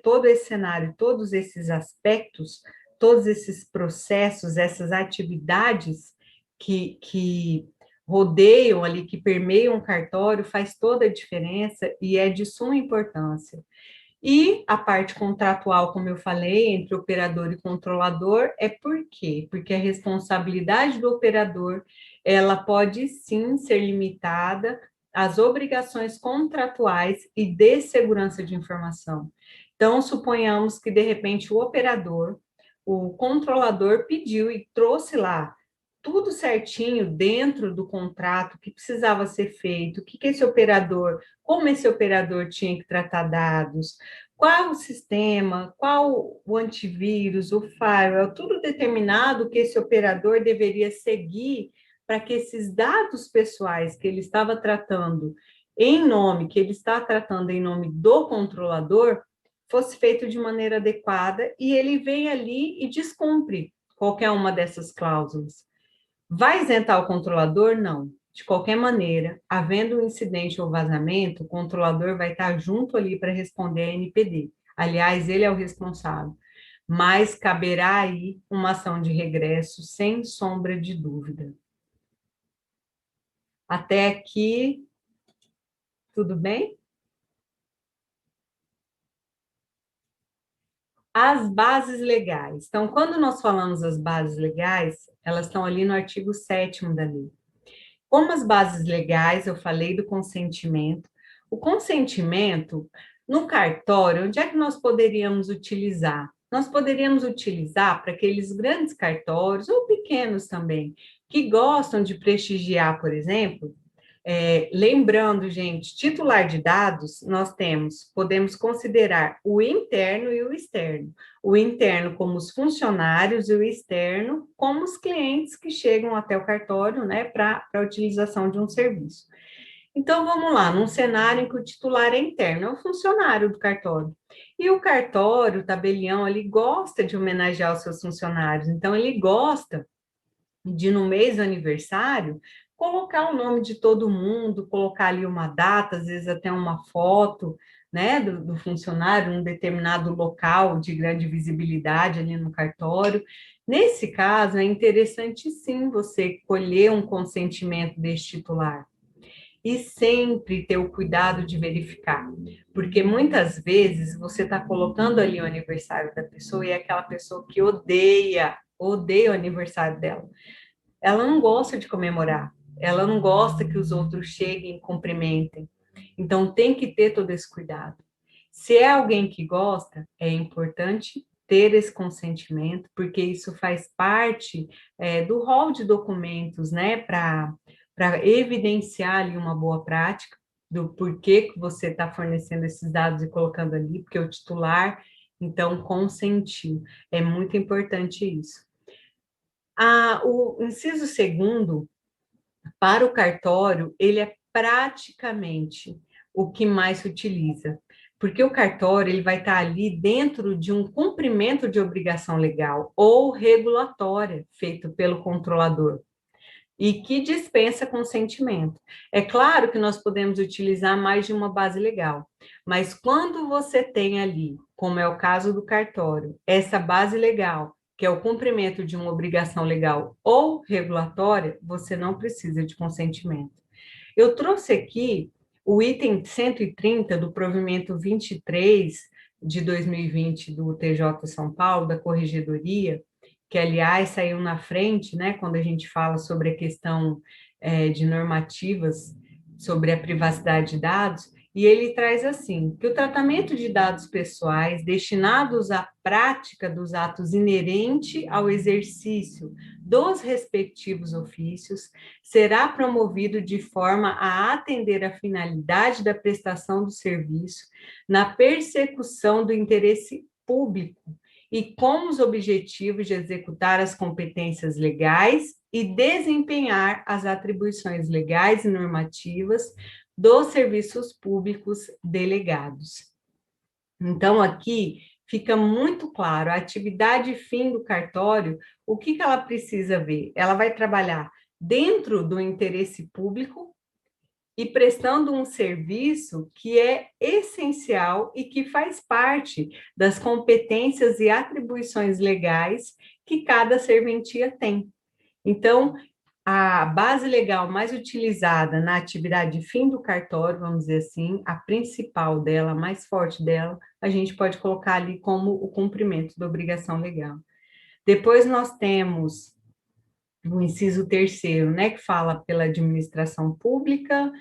C: todo esse cenário, todos esses aspectos, todos esses processos, essas atividades que rodeiam ali, que permeiam o cartório, faz toda a diferença e é de suma importância. E a parte contratual, como eu falei, entre operador e controlador, é por quê? Porque a responsabilidade do operador, ela pode sim ser limitada às obrigações contratuais e de segurança de informação. Então, suponhamos que, de repente, o controlador pediu e trouxe lá tudo certinho dentro do contrato que precisava ser feito, como esse operador tinha que tratar dados, qual o sistema, qual o antivírus, o firewall, tudo determinado que esse operador deveria seguir para que esses dados pessoais que ele estava tratando que ele está tratando em nome do controlador, fosse feito de maneira adequada e ele vem ali e descumpre qualquer uma dessas cláusulas. Vai isentar o controlador? Não. De qualquer maneira, havendo um incidente ou vazamento, o controlador vai estar junto ali para responder a NPD. Aliás, ele é o responsável. Mas caberá aí uma ação de regresso, sem sombra de dúvida. Até aqui, tudo bem? As bases legais. Então, quando nós falamos das bases legais, elas estão ali no artigo 7º da lei. Como as bases legais, eu falei do consentimento. O consentimento, no cartório, onde é que nós poderíamos utilizar? Nós poderíamos utilizar para aqueles grandes cartórios, ou pequenos também, que gostam de prestigiar, por exemplo, lembrando, gente, titular de dados, podemos considerar o interno e o externo. O interno como os funcionários e o externo como os clientes que chegam até o cartório, né, para a utilização de um serviço. Então, vamos lá, num cenário em que o titular é interno, é o funcionário do cartório. E o cartório, o tabelião, ele gosta de homenagear os seus funcionários, então ele gosta de, no mês do aniversário, colocar o nome de todo mundo, colocar ali uma data, às vezes até uma foto, né, do funcionário, num determinado local de grande visibilidade ali no cartório. Nesse caso, é interessante sim você colher um consentimento deste titular. E sempre ter o cuidado de verificar, porque muitas vezes você está colocando ali o aniversário da pessoa e é aquela pessoa que odeia o aniversário dela. Ela não gosta de comemorar, ela não gosta que os outros cheguem e cumprimentem. Então, tem que ter todo esse cuidado. Se é alguém que gosta, é importante ter esse consentimento, porque isso faz parte do rol de documentos, né, para evidenciar ali uma boa prática, do porquê que você está fornecendo esses dados e colocando ali, porque o titular, então, consentiu. É muito importante isso. O inciso 2º, para o cartório, ele é praticamente o que mais se utiliza, porque o cartório ele vai estar ali dentro de um cumprimento de obrigação legal ou regulatória feito pelo controlador e que dispensa consentimento. É claro que nós podemos utilizar mais de uma base legal, mas quando você tem ali, como é o caso do cartório, essa base legal, que é o cumprimento de uma obrigação legal ou regulatória, você não precisa de consentimento. Eu trouxe aqui o item 130 do provimento 23, de 2020 do TJ São Paulo, da Corregedoria, que, aliás, saiu na frente, né, quando a gente fala sobre a questão de normativas sobre a privacidade de dados, e ele traz assim, que o tratamento de dados pessoais destinados à prática dos atos inerente ao exercício dos respectivos ofícios será promovido de forma a atender à finalidade da prestação do serviço na persecução do interesse público e com os objetivos de executar as competências legais e desempenhar as atribuições legais e normativas dos serviços públicos delegados. Então, aqui fica muito claro, a atividade fim do cartório, o que ela precisa ver? Ela vai trabalhar dentro do interesse público e prestando um serviço que é essencial e que faz parte das competências e atribuições legais que cada serventia tem. Então, a base legal mais utilizada na atividade fim do cartório, vamos dizer assim, a principal dela, a mais forte dela, a gente pode colocar ali como o cumprimento da obrigação legal. Depois nós temos o inciso 3º, né, que fala pela administração pública,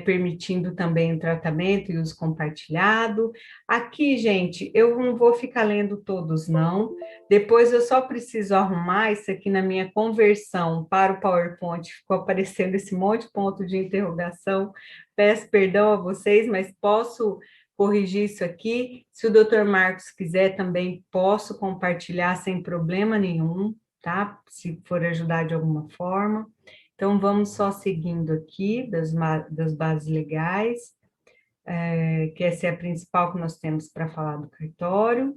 C: permitindo também o tratamento e uso compartilhado. Aqui, gente, eu não vou ficar lendo todos, não. Depois eu só preciso arrumar isso aqui na minha conversão para o PowerPoint, ficou aparecendo esse monte de ponto de interrogação. Peço perdão a vocês, mas posso corrigir isso aqui. Se o doutor Marcos quiser também, posso compartilhar sem problema nenhum, tá? Se for ajudar de alguma forma. Então, vamos só seguindo aqui das bases legais, que essa é a principal que nós temos para falar do cartório.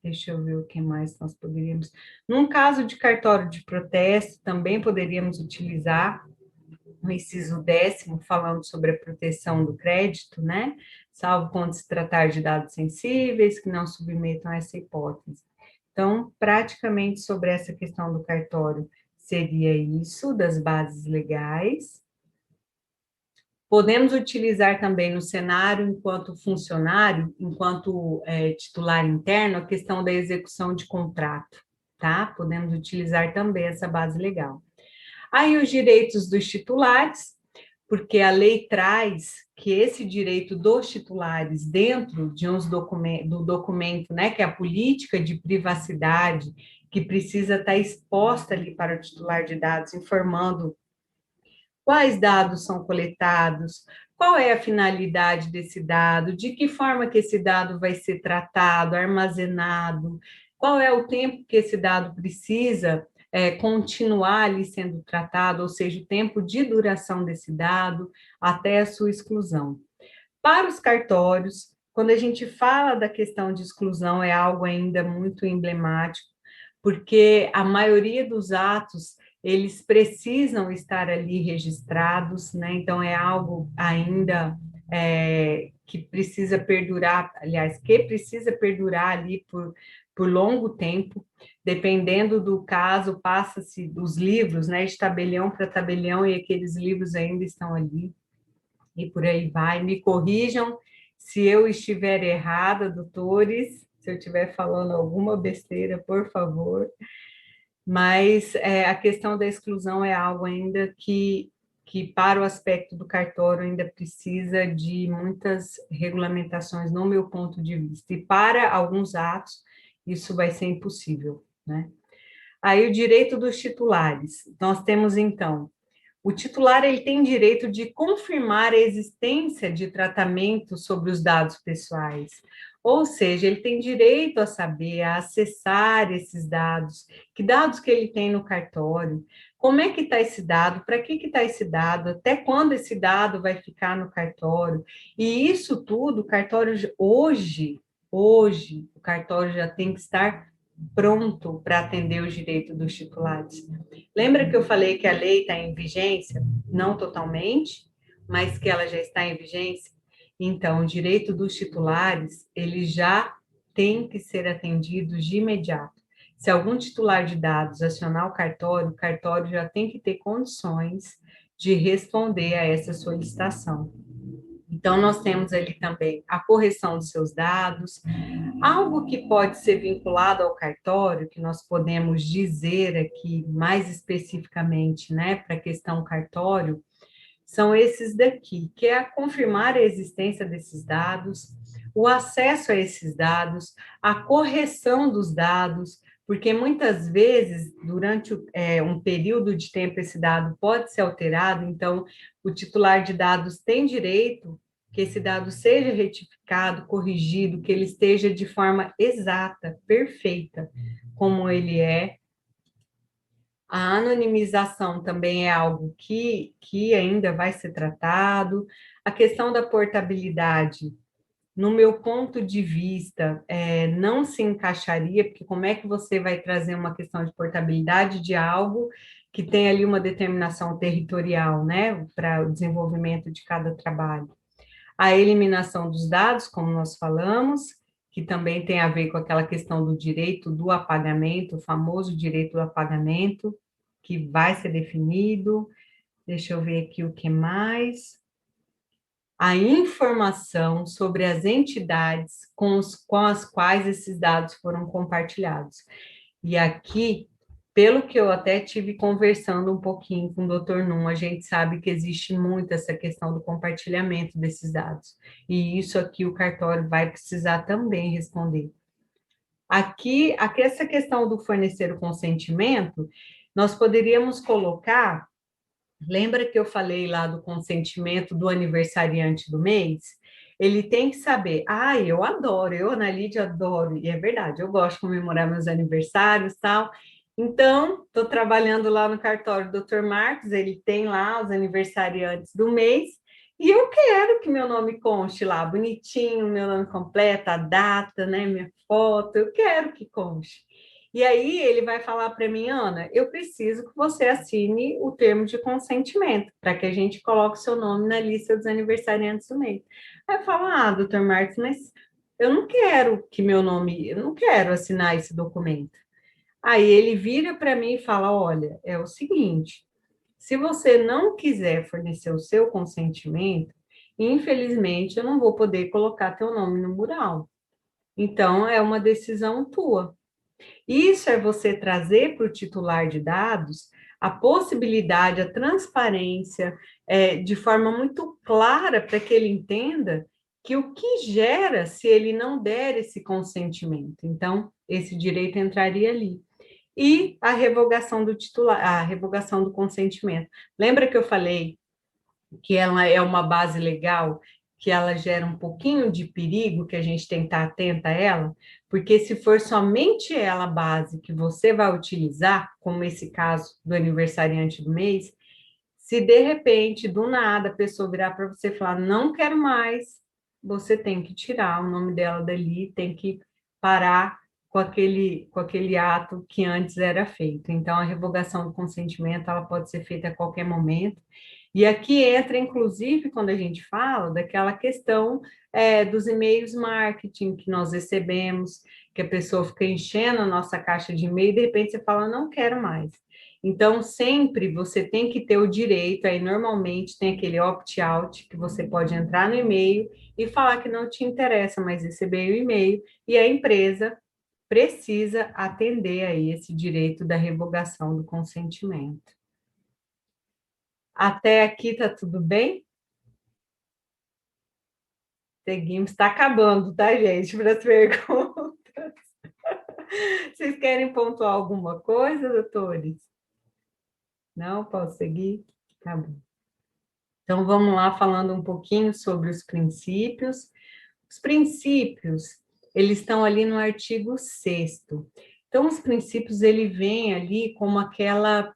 C: Deixa eu ver o que mais nós poderíamos... Num caso de cartório de protesto, também poderíamos utilizar o inciso 10º, falando sobre a proteção do crédito, né? Salvo quando se tratar de dados sensíveis, que não submetam a essa hipótese. Então, praticamente sobre essa questão do cartório, seria isso, das bases legais. Podemos utilizar também no cenário, enquanto funcionário, enquanto titular interno, a questão da execução de contrato, tá? Podemos utilizar também essa base legal. Aí os direitos dos titulares, porque a lei traz que esse direito dos titulares dentro de do documento, né, que é a política de privacidade, que precisa estar exposta ali para o titular de dados, informando quais dados são coletados, qual é a finalidade desse dado, de que forma que esse dado vai ser tratado, armazenado, qual é o tempo que esse dado precisa continuar ali sendo tratado, ou seja, o tempo de duração desse dado até a sua exclusão. Para os cartórios, quando a gente fala da questão de exclusão, é algo ainda muito emblemático, porque a maioria dos atos, eles precisam estar ali registrados, né? Então, é algo ainda que precisa perdurar, aliás, que precisa perdurar ali por longo tempo, dependendo do caso, passa-se dos livros, né, de tabelião para tabelião, e aqueles livros ainda estão ali, e por aí vai. Me corrijam se eu estiver errada, doutores, se eu estiver falando alguma besteira, por favor. Mas a questão da exclusão é algo ainda que para o aspecto do cartório ainda precisa de muitas regulamentações, no meu ponto de vista, e para alguns atos isso vai ser impossível, né? Aí o direito dos titulares, nós temos então, o titular ele tem direito de confirmar a existência de tratamento sobre os dados pessoais, ou seja, ele tem direito a saber, a acessar esses dados, que dados que ele tem no cartório, como é que está esse dado, para que está esse dado, até quando esse dado vai ficar no cartório, e isso tudo, o cartório hoje, o cartório já tem que estar pronto para atender os direitos dos titulares. Lembra que eu falei que a lei está em vigência? Não totalmente, mas que ela já está em vigência? Então, o direito dos titulares, ele já tem que ser atendido de imediato. Se algum titular de dados acionar o cartório já tem que ter condições de responder a essa solicitação. Então, nós temos ali também a correção dos seus dados, algo que pode ser vinculado ao cartório, que nós podemos dizer aqui mais especificamente, né, para a questão cartório, são esses daqui, que é confirmar a existência desses dados, o acesso a esses dados, a correção dos dados, porque muitas vezes, durante um período de tempo, esse dado pode ser alterado, então o titular de dados tem direito que esse dado seja retificado, corrigido, que ele esteja de forma exata, perfeita, como ele é. A anonimização também é algo que ainda vai ser tratado. A questão da portabilidade, no meu ponto de vista, não se encaixaria, porque como é que você vai trazer uma questão de portabilidade de algo que tem ali uma determinação territorial, né, para o desenvolvimento de cada trabalho? A eliminação dos dados, como nós falamos, que também tem a ver com aquela questão do direito do apagamento, o famoso direito do apagamento, que vai ser definido. Deixa eu ver aqui o que mais. A informação sobre as entidades com as quais esses dados foram compartilhados. E aqui, pelo que eu até tive conversando um pouquinho com o Dr. Num, a gente sabe que existe muito essa questão do compartilhamento desses dados. E isso aqui o cartório vai precisar também responder. Aqui essa questão do fornecer o consentimento, nós poderíamos colocar. Lembra que eu falei lá do consentimento do aniversariante do mês? Ele tem que saber, eu adoro, eu, Ana Lídia, adoro, e é verdade, eu gosto de comemorar meus aniversários e tal. Então, estou trabalhando lá no cartório do Dr. Marcos, ele tem lá os aniversariantes do mês, e eu quero que meu nome conste lá, bonitinho, meu nome completo, a data, né, minha foto, eu quero que conste. E aí ele vai falar para mim, Ana, eu preciso que você assine o termo de consentimento, para que a gente coloque o seu nome na lista dos aniversariantes do mês. Aí eu falo, doutor Marcos, mas eu não quero que meu nome, eu não quero assinar esse documento. Aí ele vira para mim e fala, olha, é o seguinte, se você não quiser fornecer o seu consentimento, infelizmente eu não vou poder colocar teu nome no mural. Então, é uma decisão tua. Isso é você trazer para o titular de dados a possibilidade, a transparência, de forma muito clara para que ele entenda que o que gera se ele não der esse consentimento. Então, esse direito entraria ali. E a revogação do titular, a revogação do consentimento. Lembra que eu falei que ela é uma base legal, que ela gera um pouquinho de perigo, que a gente tem que estar atenta a ela, porque se for somente ela a base que você vai utilizar, como esse caso do aniversariante do mês, se de repente, do nada, a pessoa virar para você e falar, não quero mais, você tem que tirar o nome dela dali, tem que parar com aquele ato que antes era feito. Então, a revogação do consentimento, ela pode ser feita a qualquer momento, e aqui entra, inclusive, quando a gente fala daquela questão dos e-mails marketing que nós recebemos, que a pessoa fica enchendo a nossa caixa de e-mail e de repente você fala, não quero mais. Então, sempre você tem que ter o direito, aí normalmente tem aquele opt-out, que você pode entrar no e-mail e falar que não te interessa mais receber o e-mail, e a empresa precisa atender aí esse direito da revogação do consentimento. Até aqui tá tudo bem? Seguimos, está acabando, tá, gente, para as perguntas. Vocês querem pontuar alguma coisa, doutores? Não? Posso seguir? Tá bom. Então, vamos lá falando um pouquinho sobre os princípios. Os princípios, eles estão ali no artigo 6º. Então, os princípios, ele vem ali como aquela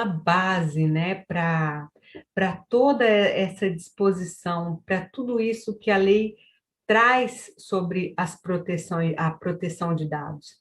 C: base, né, para toda essa disposição, para tudo isso que a lei traz sobre a proteção de dados.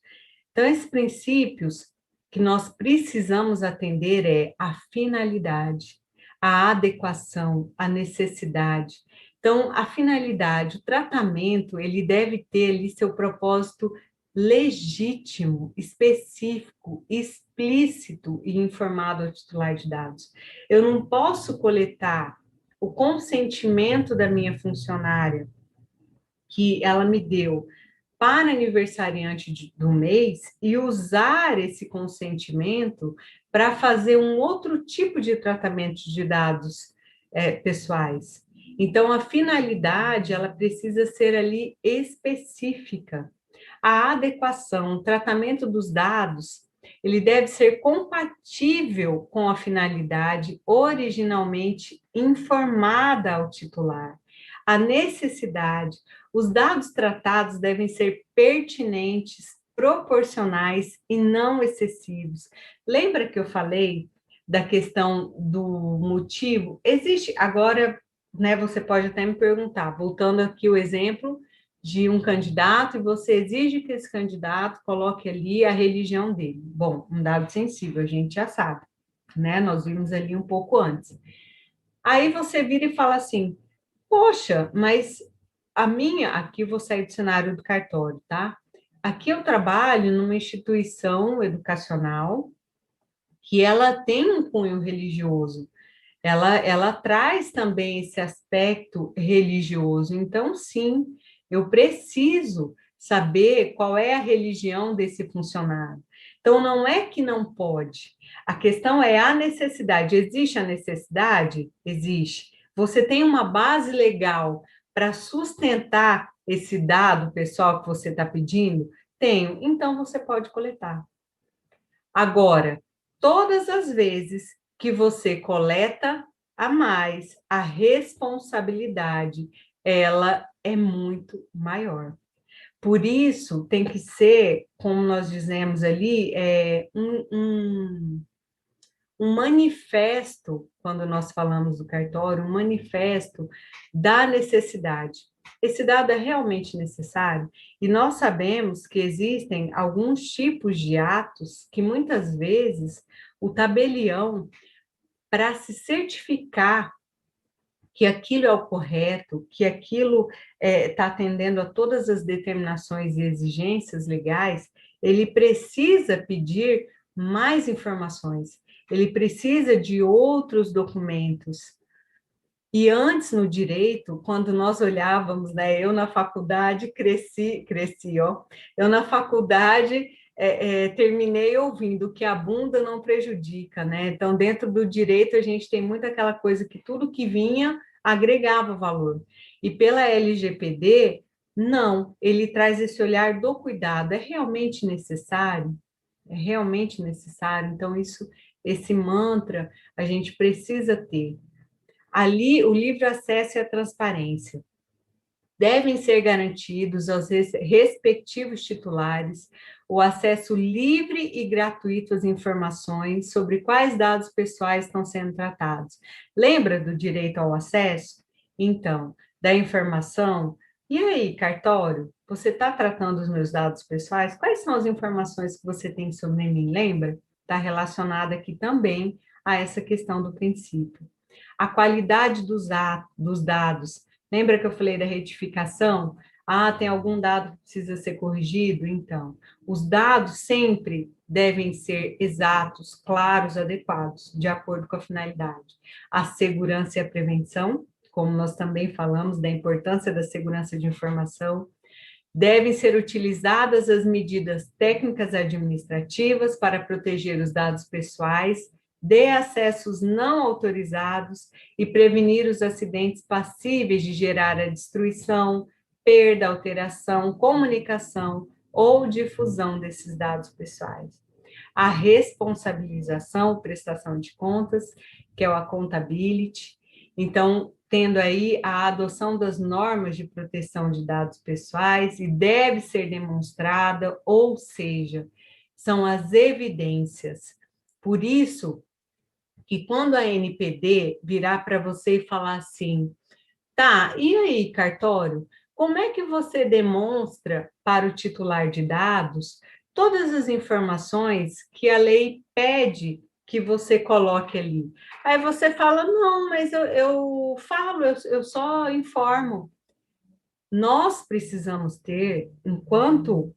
C: Então, esses princípios que nós precisamos atender é a finalidade, a adequação, a necessidade. Então, a finalidade, o tratamento, ele deve ter ali seu propósito legítimo, específico, explícito e informado ao titular de dados. Eu não posso coletar o consentimento da minha funcionária, que ela me deu para aniversariante do mês, e usar esse consentimento para fazer um outro tipo de tratamento de dados pessoais. Então, a finalidade, ela precisa ser ali específica. A adequação, o tratamento dos dados, ele deve ser compatível com a finalidade originalmente informada ao titular. A necessidade, os dados tratados devem ser pertinentes, proporcionais e não excessivos. Lembra que eu falei da questão do motivo? Existe, agora, né, você pode até me perguntar, voltando aqui o exemplo de um candidato, e você exige que esse candidato coloque ali a religião dele. Bom, um dado sensível, a gente já sabe, né? Nós vimos ali um pouco antes. Aí você vira e fala assim, poxa, mas aqui eu vou sair do cenário do cartório, tá? Aqui eu trabalho numa instituição educacional que ela tem um cunho religioso, ela traz também esse aspecto religioso. Então, sim, eu preciso saber qual é a religião desse funcionário. Então, não é que não pode, a questão é a necessidade. Existe a necessidade? Existe. Você tem uma base legal para sustentar esse dado pessoal que você está pedindo? Tenho. Então, você pode coletar. Agora, todas as vezes que você coleta a mais, a responsabilidade, ela é muito maior. Por isso, tem que ser, como nós dizemos ali, um manifesto, quando nós falamos do cartório, um manifesto da necessidade. Esse dado é realmente necessário? E nós sabemos que existem alguns tipos de atos que, muitas vezes, o tabelião, para se certificar que aquilo é o correto, que aquilo está atendendo a todas as determinações e exigências legais, ele precisa pedir mais informações, ele precisa de outros documentos. E antes, no direito, quando nós olhávamos, né, eu na faculdade cresci, ó, eu na faculdade terminei ouvindo que a bunda não prejudica, né? Então, dentro do direito, a gente tem muito aquela coisa que tudo que vinha agregava valor. E pela LGPD, não, ele traz esse olhar do cuidado. É realmente necessário? É realmente necessário? Então, esse mantra a gente precisa ter. Ali, o livre acesso e a transparência devem ser garantidos aos respectivos titulares o acesso livre e gratuito às informações sobre quais dados pessoais estão sendo tratados. Lembra do direito ao acesso? Então, da informação. E aí, cartório, você está tratando os meus dados pessoais? Quais são as informações que você tem sobre mim? Lembra? Está relacionada aqui também a essa questão do princípio. A qualidade dos dados. Lembra que eu falei da retificação? Ah, tem algum dado que precisa ser corrigido? Então, os dados sempre devem ser exatos, claros, adequados, de acordo com a finalidade. A segurança e a prevenção, como nós também falamos da importância da segurança de informação, devem ser utilizadas as medidas técnicas administrativas para proteger os dados pessoais de acessos não autorizados e prevenir os acidentes passíveis de gerar a destruição, perda, alteração, comunicação ou difusão desses dados pessoais. A responsabilização, prestação de contas, que é o accountability. Então, tendo aí a adoção das normas de proteção de dados pessoais e deve ser demonstrada, ou seja, são as evidências. Por isso, que quando a NPD virar para você e falar assim, tá, e aí, cartório, como é que você demonstra para o titular de dados todas as informações que a lei pede que você coloque ali? Aí você fala, não, mas eu falo, eu só informo. Nós precisamos ter, enquanto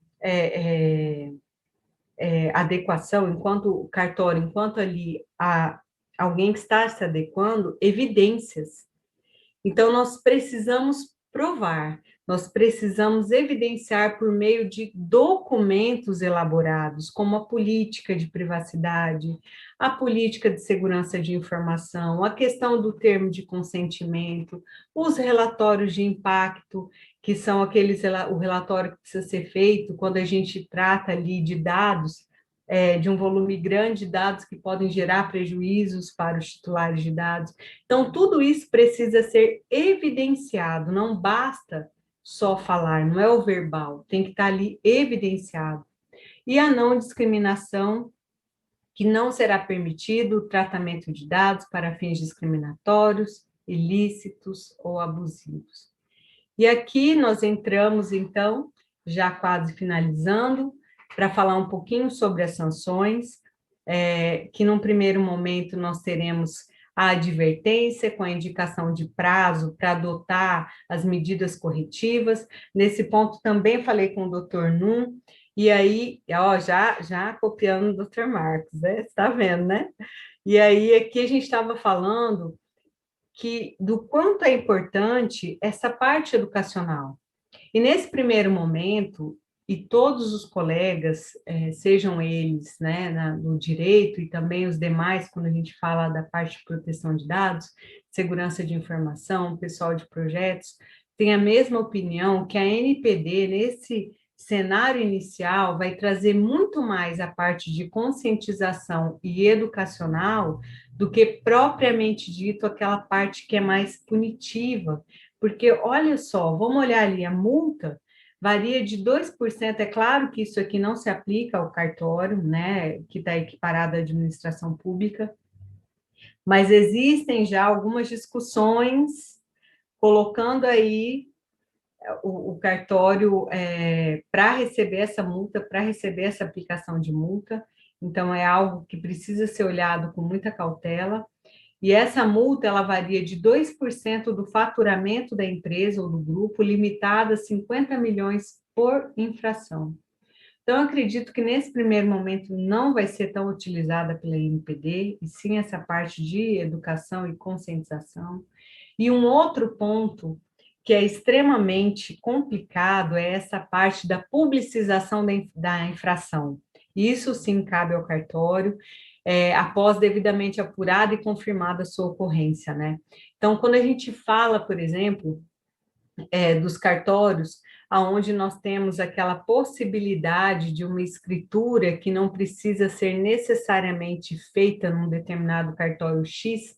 C: adequação, enquanto cartório, enquanto ali alguém que está se adequando, evidências. Então, nós precisamos provar, nós precisamos evidenciar por meio de documentos elaborados, como a política de privacidade, a política de segurança de informação, a questão do termo de consentimento, os relatórios de impacto, que são o relatório que precisa ser feito quando a gente trata ali de dados, de um volume grande de dados que podem gerar prejuízos para os titulares de dados. Então, tudo isso precisa ser evidenciado, não basta só falar, não é o verbal, tem que estar ali evidenciado. E a não discriminação, que não será permitido o tratamento de dados para fins discriminatórios, ilícitos ou abusivos. E aqui nós entramos, então, já quase finalizando, para falar um pouquinho sobre as sanções, que num primeiro momento nós teremos a advertência com a indicação de prazo para adotar as medidas corretivas. Nesse ponto também falei com o doutor Num, e aí, ó, já copiando o doutor Marcos, né? Você está vendo, né? E aí, aqui a gente estava falando do quanto é importante essa parte educacional. E nesse primeiro momento, e todos os colegas, sejam eles, né, no direito e também os demais, quando a gente fala da parte de proteção de dados, segurança de informação, pessoal de projetos, tem a mesma opinião que a NPD, nesse cenário inicial, vai trazer muito mais a parte de conscientização e educacional do que propriamente dito aquela parte que é mais punitiva, porque olha só, vamos olhar ali, a multa varia de 2%, é claro que isso aqui não se aplica ao cartório, né, que está equiparado à administração pública, mas existem já algumas discussões colocando aí o cartório para receber essa multa, para receber essa aplicação de multa, então é algo que precisa ser olhado com muita cautela, e essa multa, ela varia de 2% do faturamento da empresa ou do grupo, limitada a 50 milhões por infração. Então, eu acredito que nesse primeiro momento não vai ser tão utilizada pela NPD, e sim essa parte de educação e conscientização. E um outro ponto que é extremamente complicado é essa parte da publicização da infração. Isso sim cabe ao cartório, após devidamente apurada e confirmada a sua ocorrência, né? Então, quando a gente fala, por exemplo, dos cartórios, aonde nós temos aquela possibilidade de uma escritura que não precisa ser necessariamente feita num determinado cartório X,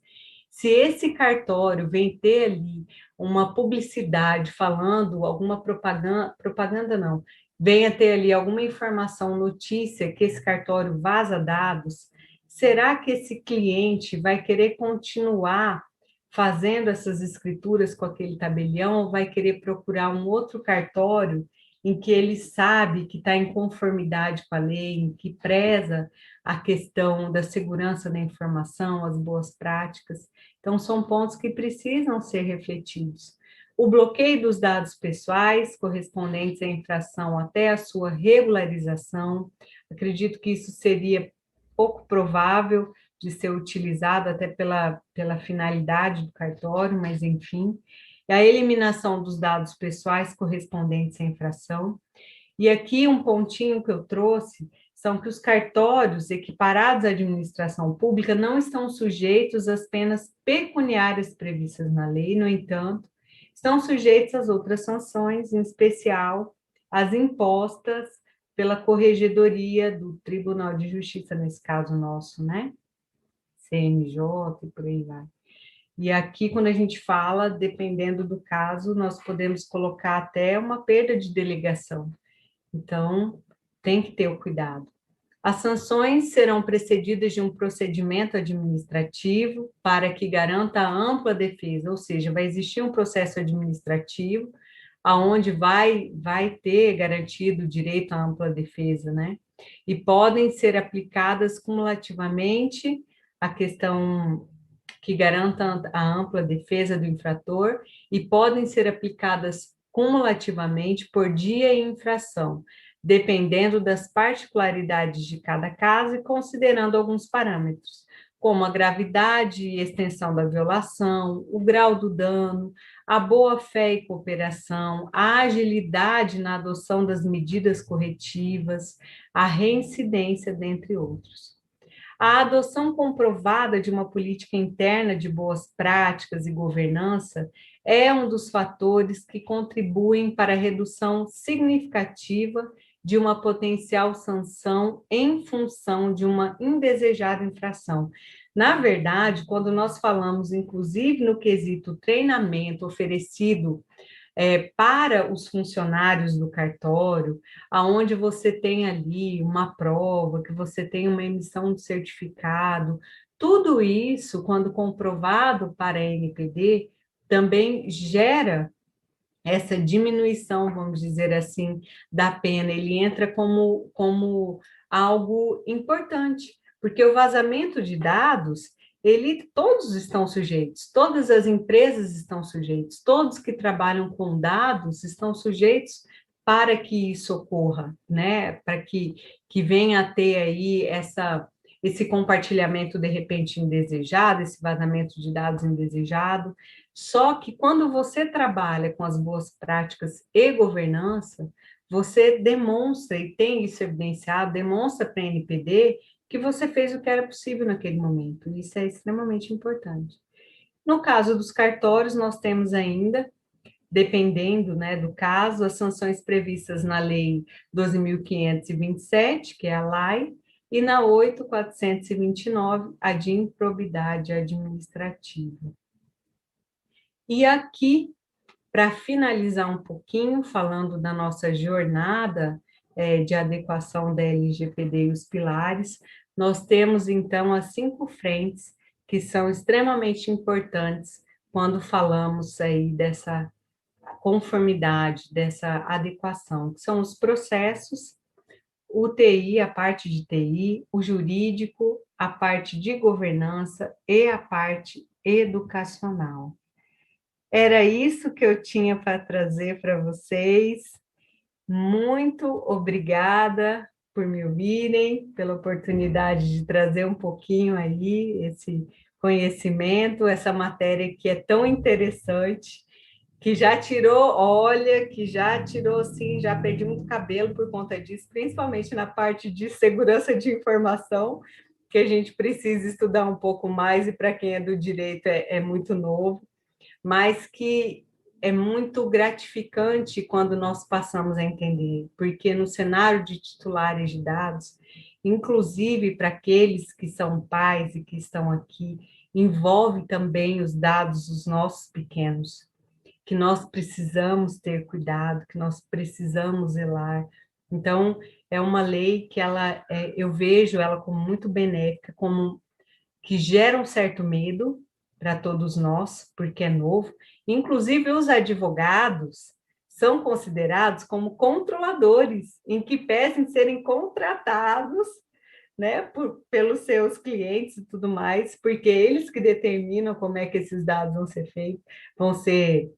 C: se esse cartório vem ter ali uma publicidade falando alguma propaganda não, venha ter ali alguma informação, notícia que esse cartório vaza dados, será que esse cliente vai querer continuar fazendo essas escrituras com aquele tabelião, ou vai querer procurar um outro cartório em que ele sabe que está em conformidade com a lei, em que preza a questão da segurança da informação, as boas práticas? Então, são pontos que precisam ser refletidos. O bloqueio dos dados pessoais correspondentes à infração até a sua regularização, acredito que isso seria pouco provável de ser utilizado até pela finalidade do cartório, mas enfim, e a eliminação dos dados pessoais correspondentes à infração. E aqui um pontinho que eu trouxe são que os cartórios equiparados à administração pública não estão sujeitos às penas pecuniárias previstas na lei, no entanto, estão sujeitos às outras sanções, em especial as impostas pela Corregedoria do Tribunal de Justiça, nesse caso nosso, né? CNJ e por aí vai. E aqui, quando a gente fala, dependendo do caso, nós podemos colocar até uma perda de delegação. Então, tem que ter o cuidado. As sanções serão precedidas de um procedimento administrativo para que garanta a ampla defesa, ou seja, vai existir um processo administrativo aonde vai ter garantido o direito à ampla defesa, né? E podem ser aplicadas cumulativamente a questão que garanta a ampla defesa do infrator e podem ser aplicadas cumulativamente por dia e infração, dependendo das particularidades de cada caso e considerando alguns parâmetros. como a gravidade e extensão da violação, o grau do dano, a boa-fé e cooperação, a agilidade na adoção das medidas corretivas, a reincidência, dentre outros. A adoção comprovada de uma política interna de boas práticas e governança é um dos fatores que contribuem para a redução significativa de uma potencial sanção em função de uma indesejada infração. Na verdade, quando nós falamos, inclusive no quesito treinamento oferecido para os funcionários do cartório, aonde você tem ali uma prova, que você tem uma emissão de certificado, tudo isso, quando comprovado para a NPD, também gera essa diminuição, vamos dizer assim, da pena. Ele entra como algo importante, porque o vazamento de dados, todos estão sujeitos, todas as empresas estão sujeitos, todos que trabalham com dados estão sujeitos para que isso ocorra, né? Para que venha a ter aí esse compartilhamento de repente indesejado, esse vazamento de dados indesejado. Só que quando você trabalha com as boas práticas e governança, você demonstra, e tem isso evidenciado, demonstra para a NPD que você fez o que era possível naquele momento. Isso é extremamente importante. No caso dos cartórios, nós temos ainda, dependendo, né, do caso, as sanções previstas na Lei 12.527, que é a LAI, e na 8.429, a de improbidade administrativa. E aqui, para finalizar um pouquinho, falando da nossa jornada de adequação da LGPD e os pilares, nós temos, então, as 5 frentes que são extremamente importantes quando falamos aí dessa conformidade, dessa adequação, que são os processos, o TI, a parte de TI, o jurídico, a parte de governança e a parte educacional. Era isso que eu tinha para trazer para vocês. Muito obrigada por me ouvirem, pela oportunidade de trazer um pouquinho aí esse conhecimento, essa matéria que é tão interessante, que já tirou, olha, que já tirou, sim, já perdi muito cabelo por conta disso, principalmente na parte de segurança de informação, que a gente precisa estudar um pouco mais, e para quem é do direito é muito novo, mas que é muito gratificante quando nós passamos a entender, porque no cenário de titulares de dados, inclusive para aqueles que são pais e que estão aqui, envolve também os dados dos nossos pequenos, que nós precisamos ter cuidado, que nós precisamos zelar. Então, é uma lei que eu vejo ela como muito benéfica, como que gera um certo medo para todos nós, porque é novo. Inclusive, os advogados são considerados como controladores, em que pesem serem contratados, né, pelos seus clientes e tudo mais, porque eles que determinam como é que esses dados vão ser feitos, vão ser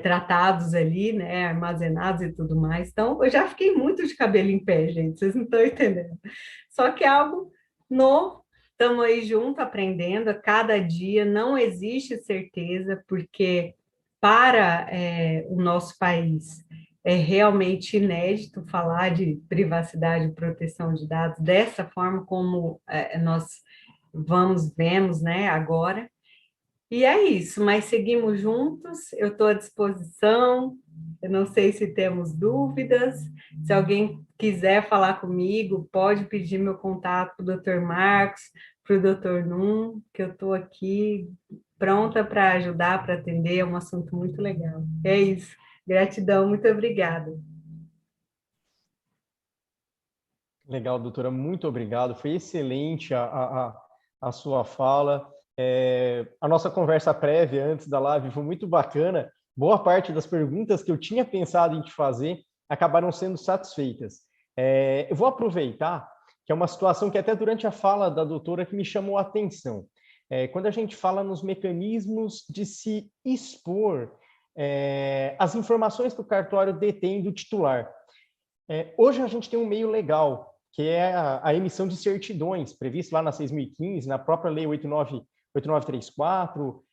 C: tratados ali, né, armazenados e tudo mais. Então, eu já fiquei muito de cabelo em pé, gente, vocês não estão entendendo. Só que é algo novo, estamos aí junto aprendendo a cada dia, não existe certeza, porque para o nosso país é realmente inédito falar de privacidade e proteção de dados dessa forma como nós vemos, né, agora. E é isso, mas seguimos juntos, eu estou à disposição, eu não sei se temos dúvidas, se alguém quiser falar comigo, pode pedir meu contato para o Dr. Marcos, para o Dr. Num, que eu estou aqui pronta para ajudar, para atender, é um assunto muito legal. É isso, gratidão, muito obrigada.
B: Legal, doutora, muito obrigado, foi excelente a sua fala. A nossa conversa prévia antes da live foi muito bacana. Boa parte das perguntas que eu tinha pensado em te fazer acabaram sendo satisfeitas. Eu vou aproveitar que é uma situação que até durante a fala da doutora que me chamou a atenção. Quando a gente fala nos mecanismos de se expor as informações que o cartório detém do titular. Hoje a gente tem um meio legal que é a emissão de certidões, previsto lá na 6.015, na própria Lei 8934.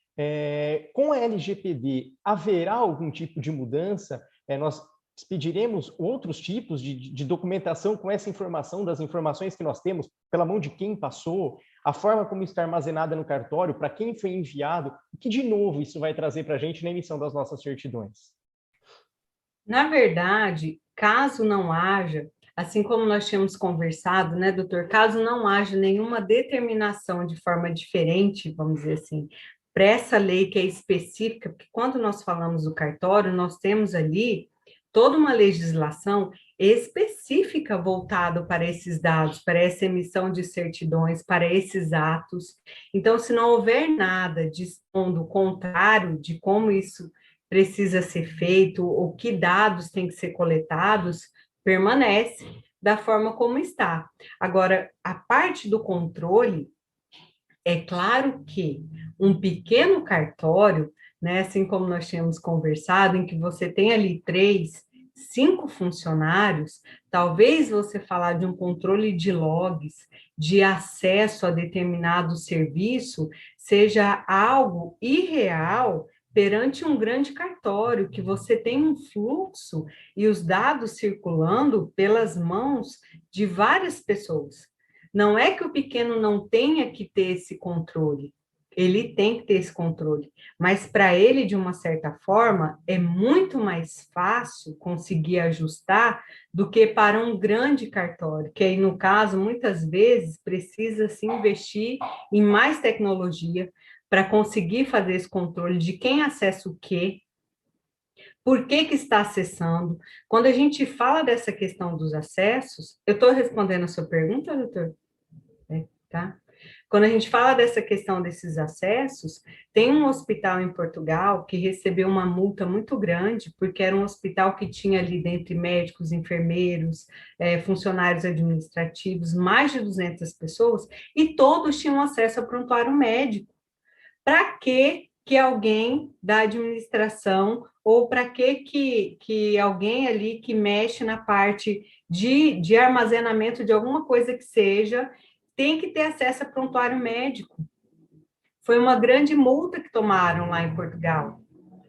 B: Com a LGPD, haverá algum tipo de mudança? Nós expediremos outros tipos de documentação com essa informação, das informações que nós temos, pela mão de quem passou, a forma como está armazenada no cartório, para quem foi enviado, o que de novo isso vai trazer para a gente na emissão das nossas certidões?
C: Na verdade, caso não haja, assim como nós tínhamos conversado, né, doutor, caso não haja nenhuma determinação de forma diferente, vamos dizer assim, para essa lei que é específica, porque quando nós falamos do cartório, nós temos ali toda uma legislação específica voltada para esses dados, para essa emissão de certidões, para esses atos. Então, se não houver nada dispondo o contrário de como isso precisa ser feito, ou que dados têm que ser coletados, permanece da forma como está. Agora, a parte do controle, é claro que um pequeno cartório, né, assim como nós tínhamos conversado, em que você tem ali 3, 5 funcionários, talvez você falar de um controle de logs, de acesso a determinado serviço, seja algo irreal perante um grande cartório, que você tem um fluxo e os dados circulando pelas mãos de várias pessoas. Não é que o pequeno não tenha que ter esse controle, ele tem que ter esse controle, mas para ele, de uma certa forma, é muito mais fácil conseguir ajustar do que para um grande cartório, que aí, no caso, muitas vezes precisa se investir em mais tecnologia para conseguir fazer esse controle de quem acessa o quê, por que que está acessando. Quando a gente fala dessa questão dos acessos, eu estou respondendo a sua pergunta, doutor? Tá? Quando a gente fala dessa questão desses acessos, tem um hospital em Portugal que recebeu uma multa muito grande, porque era um hospital que tinha ali, dentre médicos, enfermeiros, funcionários administrativos, mais de 200 pessoas, e todos tinham acesso ao prontuário médico. Para que alguém da administração, ou para que alguém ali que mexe na parte de armazenamento de alguma coisa que seja, tem que ter acesso a prontuário médico? Foi uma grande multa que tomaram lá em Portugal.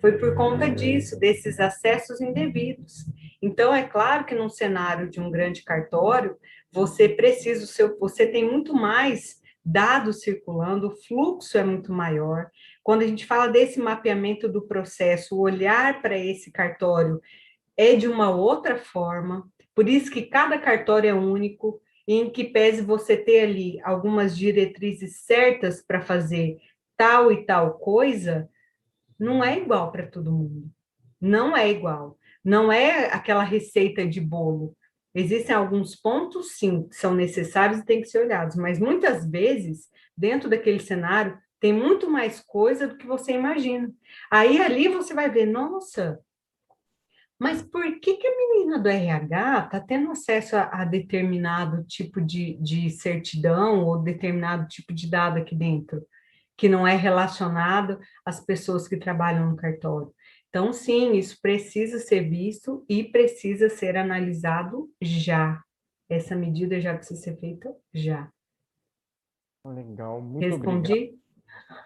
C: Foi por conta disso, desses acessos indevidos. Então, é claro que num cenário de um grande cartório, você precisa, você tem muito mais dados circulando, o fluxo é muito maior. Quando a gente fala desse mapeamento do processo, o olhar para esse cartório é de uma outra forma, por isso que cada cartório é único, em que pese você ter ali algumas diretrizes certas para fazer tal e tal coisa, não é igual para todo mundo. Não é igual. Não é aquela receita de bolo. Existem alguns pontos, sim, que são necessários e têm que ser olhados, mas muitas vezes, dentro daquele cenário, tem muito mais coisa do que você imagina. Aí ali você vai ver, nossa, mas por que a menina do RH está tendo acesso a determinado tipo de certidão ou determinado tipo de dado aqui dentro, que não é relacionado às pessoas que trabalham no cartório? Então, sim, isso precisa ser visto e precisa ser analisado já. Essa medida já precisa ser feita já.
B: Legal, muito obrigado.
C: Respondi?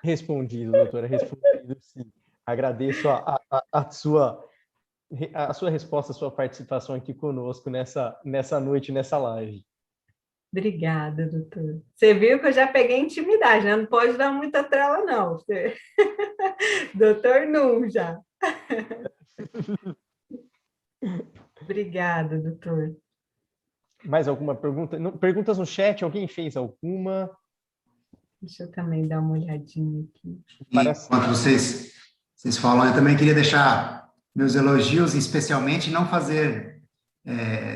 B: Respondido, doutora, respondido, sim. Agradeço a sua resposta, a sua participação aqui conosco nessa noite, nessa live.
C: Obrigada, doutor. Você viu que eu já peguei intimidade, né? Não pode dar muita trela, não. Doutor Num, já. Obrigada, doutor.
B: Mais alguma pergunta? Perguntas no chat, alguém fez alguma?
C: Deixa eu também dar uma olhadinha aqui.
A: Enquanto vocês falam, eu também queria deixar meus elogios, especialmente não fazer,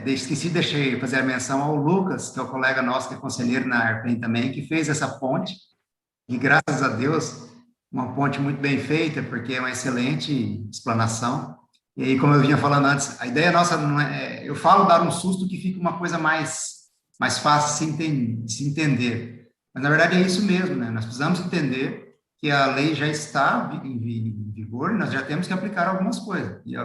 A: esqueci de fazer a menção ao Lucas, que é o colega nosso, que é conselheiro na ARPEN também, que fez essa ponte, e graças a Deus, uma ponte muito bem feita, porque é uma excelente explanação. E aí, como eu vinha falando antes, a ideia nossa não eu falo dar um susto que fica uma coisa mais fácil de se entender. Mas, na verdade, é isso mesmo, né? Nós precisamos entender que a lei já está em vigor e nós já temos que aplicar algumas coisas. E,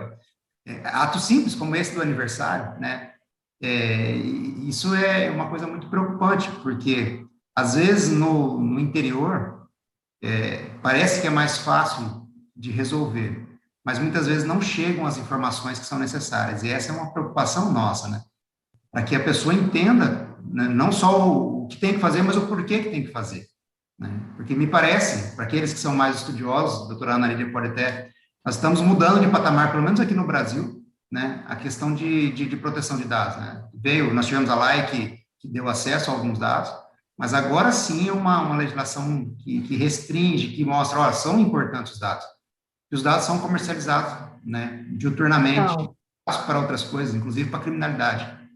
A: atos simples, como esse do aniversário, né? Isso é uma coisa muito preocupante, porque, às vezes, no interior, parece que é mais fácil de resolver, mas muitas vezes não chegam as informações que são necessárias, e essa é uma preocupação nossa, né? Para que a pessoa entenda, né, não só o que tem que fazer, mas o porquê que tem que fazer, né? Porque me parece, para aqueles que são mais estudiosos, a doutora Ana Lídia pode até, nós estamos mudando de patamar, pelo menos aqui no Brasil, né, a questão de proteção de dados, né? Nós tivemos a lei que deu acesso a alguns dados, mas agora sim é uma legislação que restringe, que mostra, olha, são importantes os dados. E os dados são comercializados, né, diuturnamente,
C: São,
A: para outras coisas, inclusive para a criminalidade, né?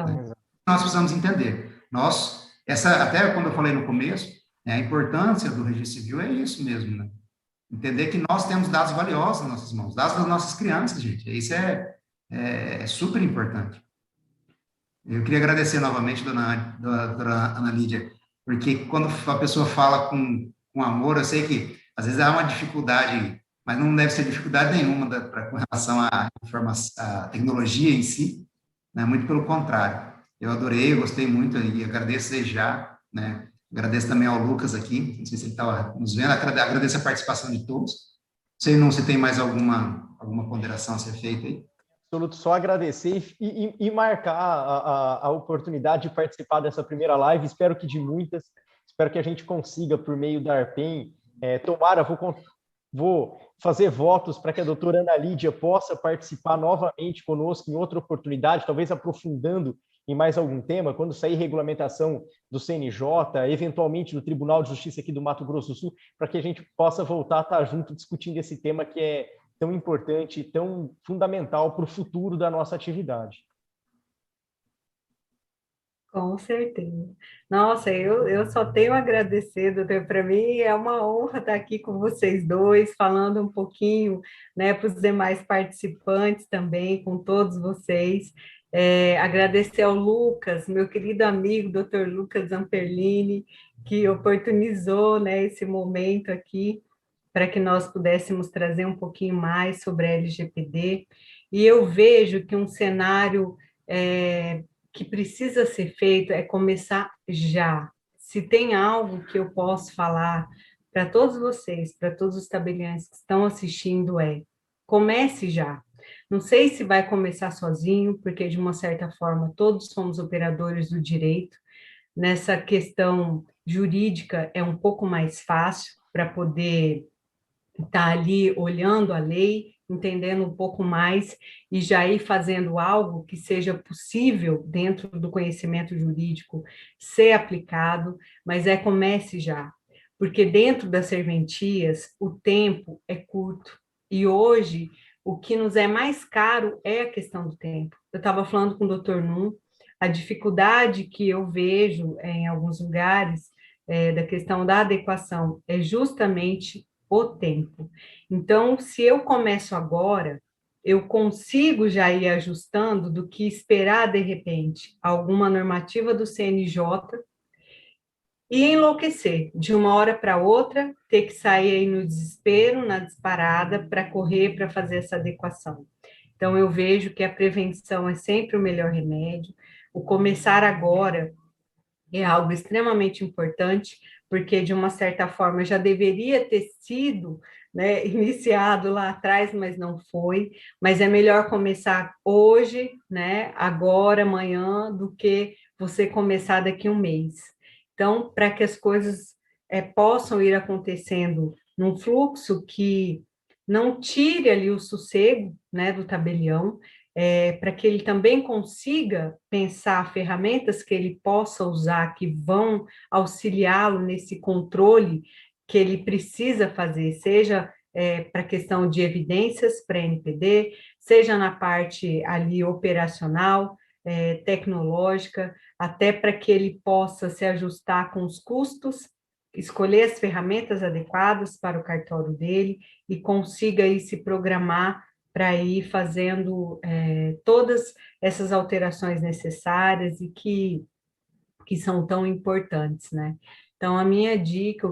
C: são.
A: Nós precisamos entender. Até quando eu falei no começo, né, a importância do registro civil é isso mesmo, né? Entender que nós temos dados valiosos nas nossas mãos, dados das nossas crianças, gente. Isso é super importante. Eu queria agradecer novamente, dona Ana Lídia, porque quando a pessoa fala com amor, eu sei que às vezes há uma dificuldade, mas não deve ser dificuldade nenhuma com relação à tecnologia em si, né? Muito pelo contrário. Eu adorei, eu gostei muito e agradeço desde já, né? Agradeço também ao Lucas aqui, não sei se ele está nos vendo, agradeço a participação de todos. Não sei não se tem mais alguma ponderação a ser feita aí.
B: Absoluto, só agradecer e marcar a oportunidade de participar dessa primeira live, espero que de muitas, espero que a gente consiga, por meio da ARPEN, tomara, vou fazer votos para que a doutora Ana Lídia possa participar novamente conosco em outra oportunidade, talvez aprofundando em mais algum tema, quando sair regulamentação do CNJ, eventualmente do Tribunal de Justiça aqui do Mato Grosso do Sul, para que a gente possa voltar a estar junto discutindo esse tema que é tão importante e tão fundamental para o futuro da nossa atividade.
C: Com certeza. Nossa, eu só tenho a agradecer, doutor. Para mim é uma honra estar aqui com vocês dois, falando um pouquinho, né, para os demais participantes também, com todos vocês. Agradecer ao Lucas, meu querido amigo, doutor Lucas Zamperlini, que oportunizou, né, esse momento aqui para que nós pudéssemos trazer um pouquinho mais sobre a LGPD. E eu vejo que um cenário que precisa ser feito é começar já. Se tem algo que eu posso falar para todos vocês, para todos os tabeliães que estão assistindo, comece já. Não sei se vai começar sozinho, porque de uma certa forma todos somos operadores do direito. Nessa questão jurídica é um pouco mais fácil para poder estar ali olhando a lei, entendendo um pouco mais e já ir fazendo algo que seja possível dentro do conhecimento jurídico ser aplicado, mas comece já, porque dentro das serventias o tempo é curto e hoje o que nos é mais caro é a questão do tempo. Eu estava falando com o Dr. Num, a dificuldade que eu vejo em alguns lugares da questão da adequação é justamente o tempo. Então, se eu começo agora, eu consigo já ir ajustando do que esperar, de repente, alguma normativa do CNJ e enlouquecer de uma hora para outra, ter que sair aí no desespero, na disparada, para correr, para fazer essa adequação. Então, eu vejo que a prevenção é sempre o melhor remédio. O começar agora é algo extremamente importante, porque, de uma certa forma, já deveria ter sido, né, iniciado lá atrás, mas não foi. Mas é melhor começar hoje, né, agora, amanhã, do que você começar daqui a um mês. Então, para que as coisas possam ir acontecendo num fluxo que não tire ali o sossego, né, do tabelião, para que ele também consiga pensar ferramentas que ele possa usar, que vão auxiliá-lo nesse controle que ele precisa fazer, seja para a questão de evidências para NPD, seja na parte ali operacional, tecnológica, até para que ele possa se ajustar com os custos, escolher as ferramentas adequadas para o cartório dele e consiga aí se programar para ir fazendo todas essas alterações necessárias e que são tão importantes, né? Então, a minha dica,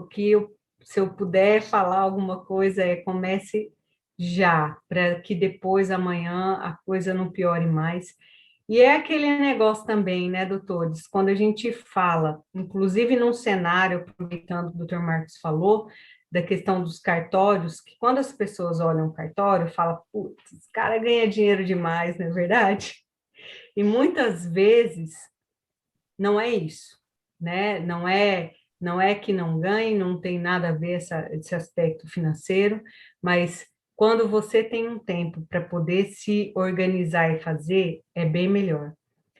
C: se eu puder falar alguma coisa, comece já, para que depois, amanhã, a coisa não piore mais. E é aquele negócio também, né, doutores, quando a gente fala, inclusive num cenário, aproveitando que o doutor Marcos falou, da questão dos cartórios, que quando as pessoas olham o cartório, falam, putz, esse cara ganha dinheiro demais, não é verdade? E muitas vezes não é isso, né? Não é que não ganhe, não tem nada a ver esse aspecto financeiro, mas quando você tem um tempo para poder se organizar e fazer, é bem melhor.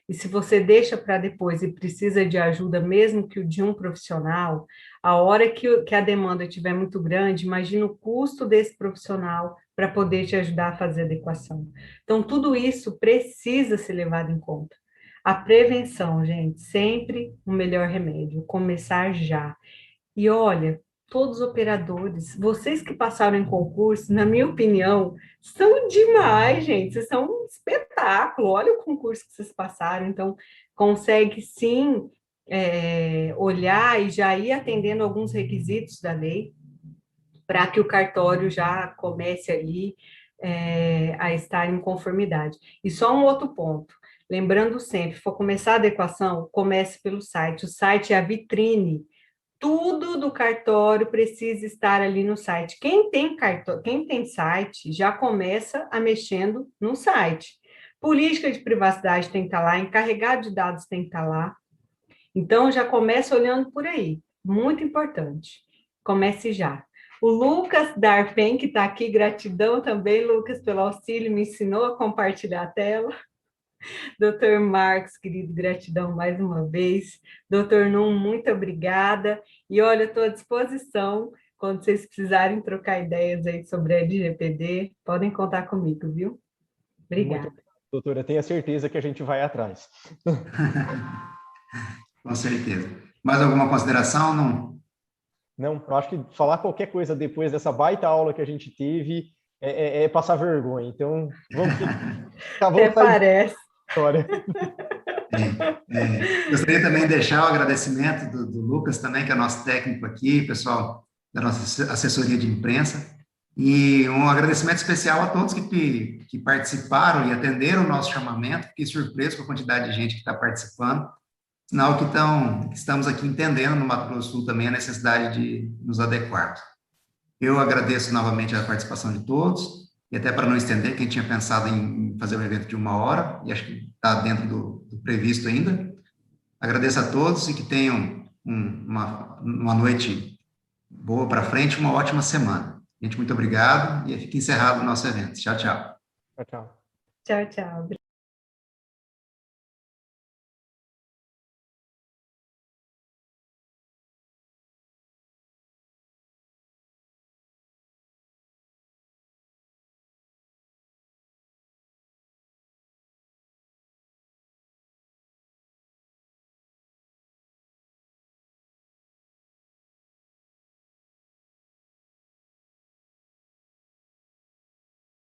C: E se você deixa para depois e precisa de ajuda, mesmo que o de um profissional, a hora que a demanda estiver muito grande, imagina o custo desse profissional para poder te ajudar a fazer a adequação. Então, tudo isso precisa ser levado em conta. A prevenção, gente, sempre o melhor remédio, começar já. E olha, todos os operadores, vocês que passaram em concurso, na minha opinião, são demais, gente. Vocês são um espetáculo. Olha o concurso que vocês passaram. Então, consegue sim olhar e já ir atendendo alguns requisitos da lei para que o cartório já comece ali a estar em conformidade. E só um outro ponto. Lembrando sempre, for começar a adequação, comece pelo site. O site é a vitrine. Tudo do cartório precisa estar ali no site. Quem tem cartório, quem tem site, já começa a mexendo no site. Política de privacidade tem que estar lá, encarregado de dados tem que estar lá. Então, já começa olhando por aí. Muito importante. Comece já. O Lucas Darpen, que está aqui, gratidão também, Lucas, pelo auxílio, me ensinou a compartilhar a tela. Doutor Marcos, querido, gratidão mais uma vez. Doutor Num, muito obrigada. E olha, estou à disposição, quando vocês precisarem trocar ideias aí sobre a LGPD, podem contar comigo, viu?
B: Muito
C: Obrigada.
B: obrigado, doutora. Tenha certeza que a gente vai atrás.
A: Com certeza. Mais alguma consideração? Não?
B: Não, eu acho que falar qualquer coisa depois dessa baita aula que a gente teve é passar vergonha. Então, vamos
C: Até parece.
B: História.
A: Gostaria também de deixar o agradecimento do Lucas também, que é nosso técnico aqui, pessoal da nossa assessoria de imprensa, e um agradecimento especial a todos que participaram e atenderam o nosso chamamento. Fiquei surpreso com a quantidade de gente que está participando, sinal que estamos aqui entendendo no Mato Grosso do Sul também a necessidade de nos adequarmos. Eu agradeço novamente a participação de todos, e até para não estender, quem tinha pensado em fazer um evento de 1 hora, e acho que está dentro do previsto ainda. Agradeço a todos e que tenham uma noite boa para frente, uma ótima semana. Gente, muito obrigado, e fica encerrado o nosso evento. Tchau, tchau.
B: Tchau, tchau.
C: Tchau, tchau.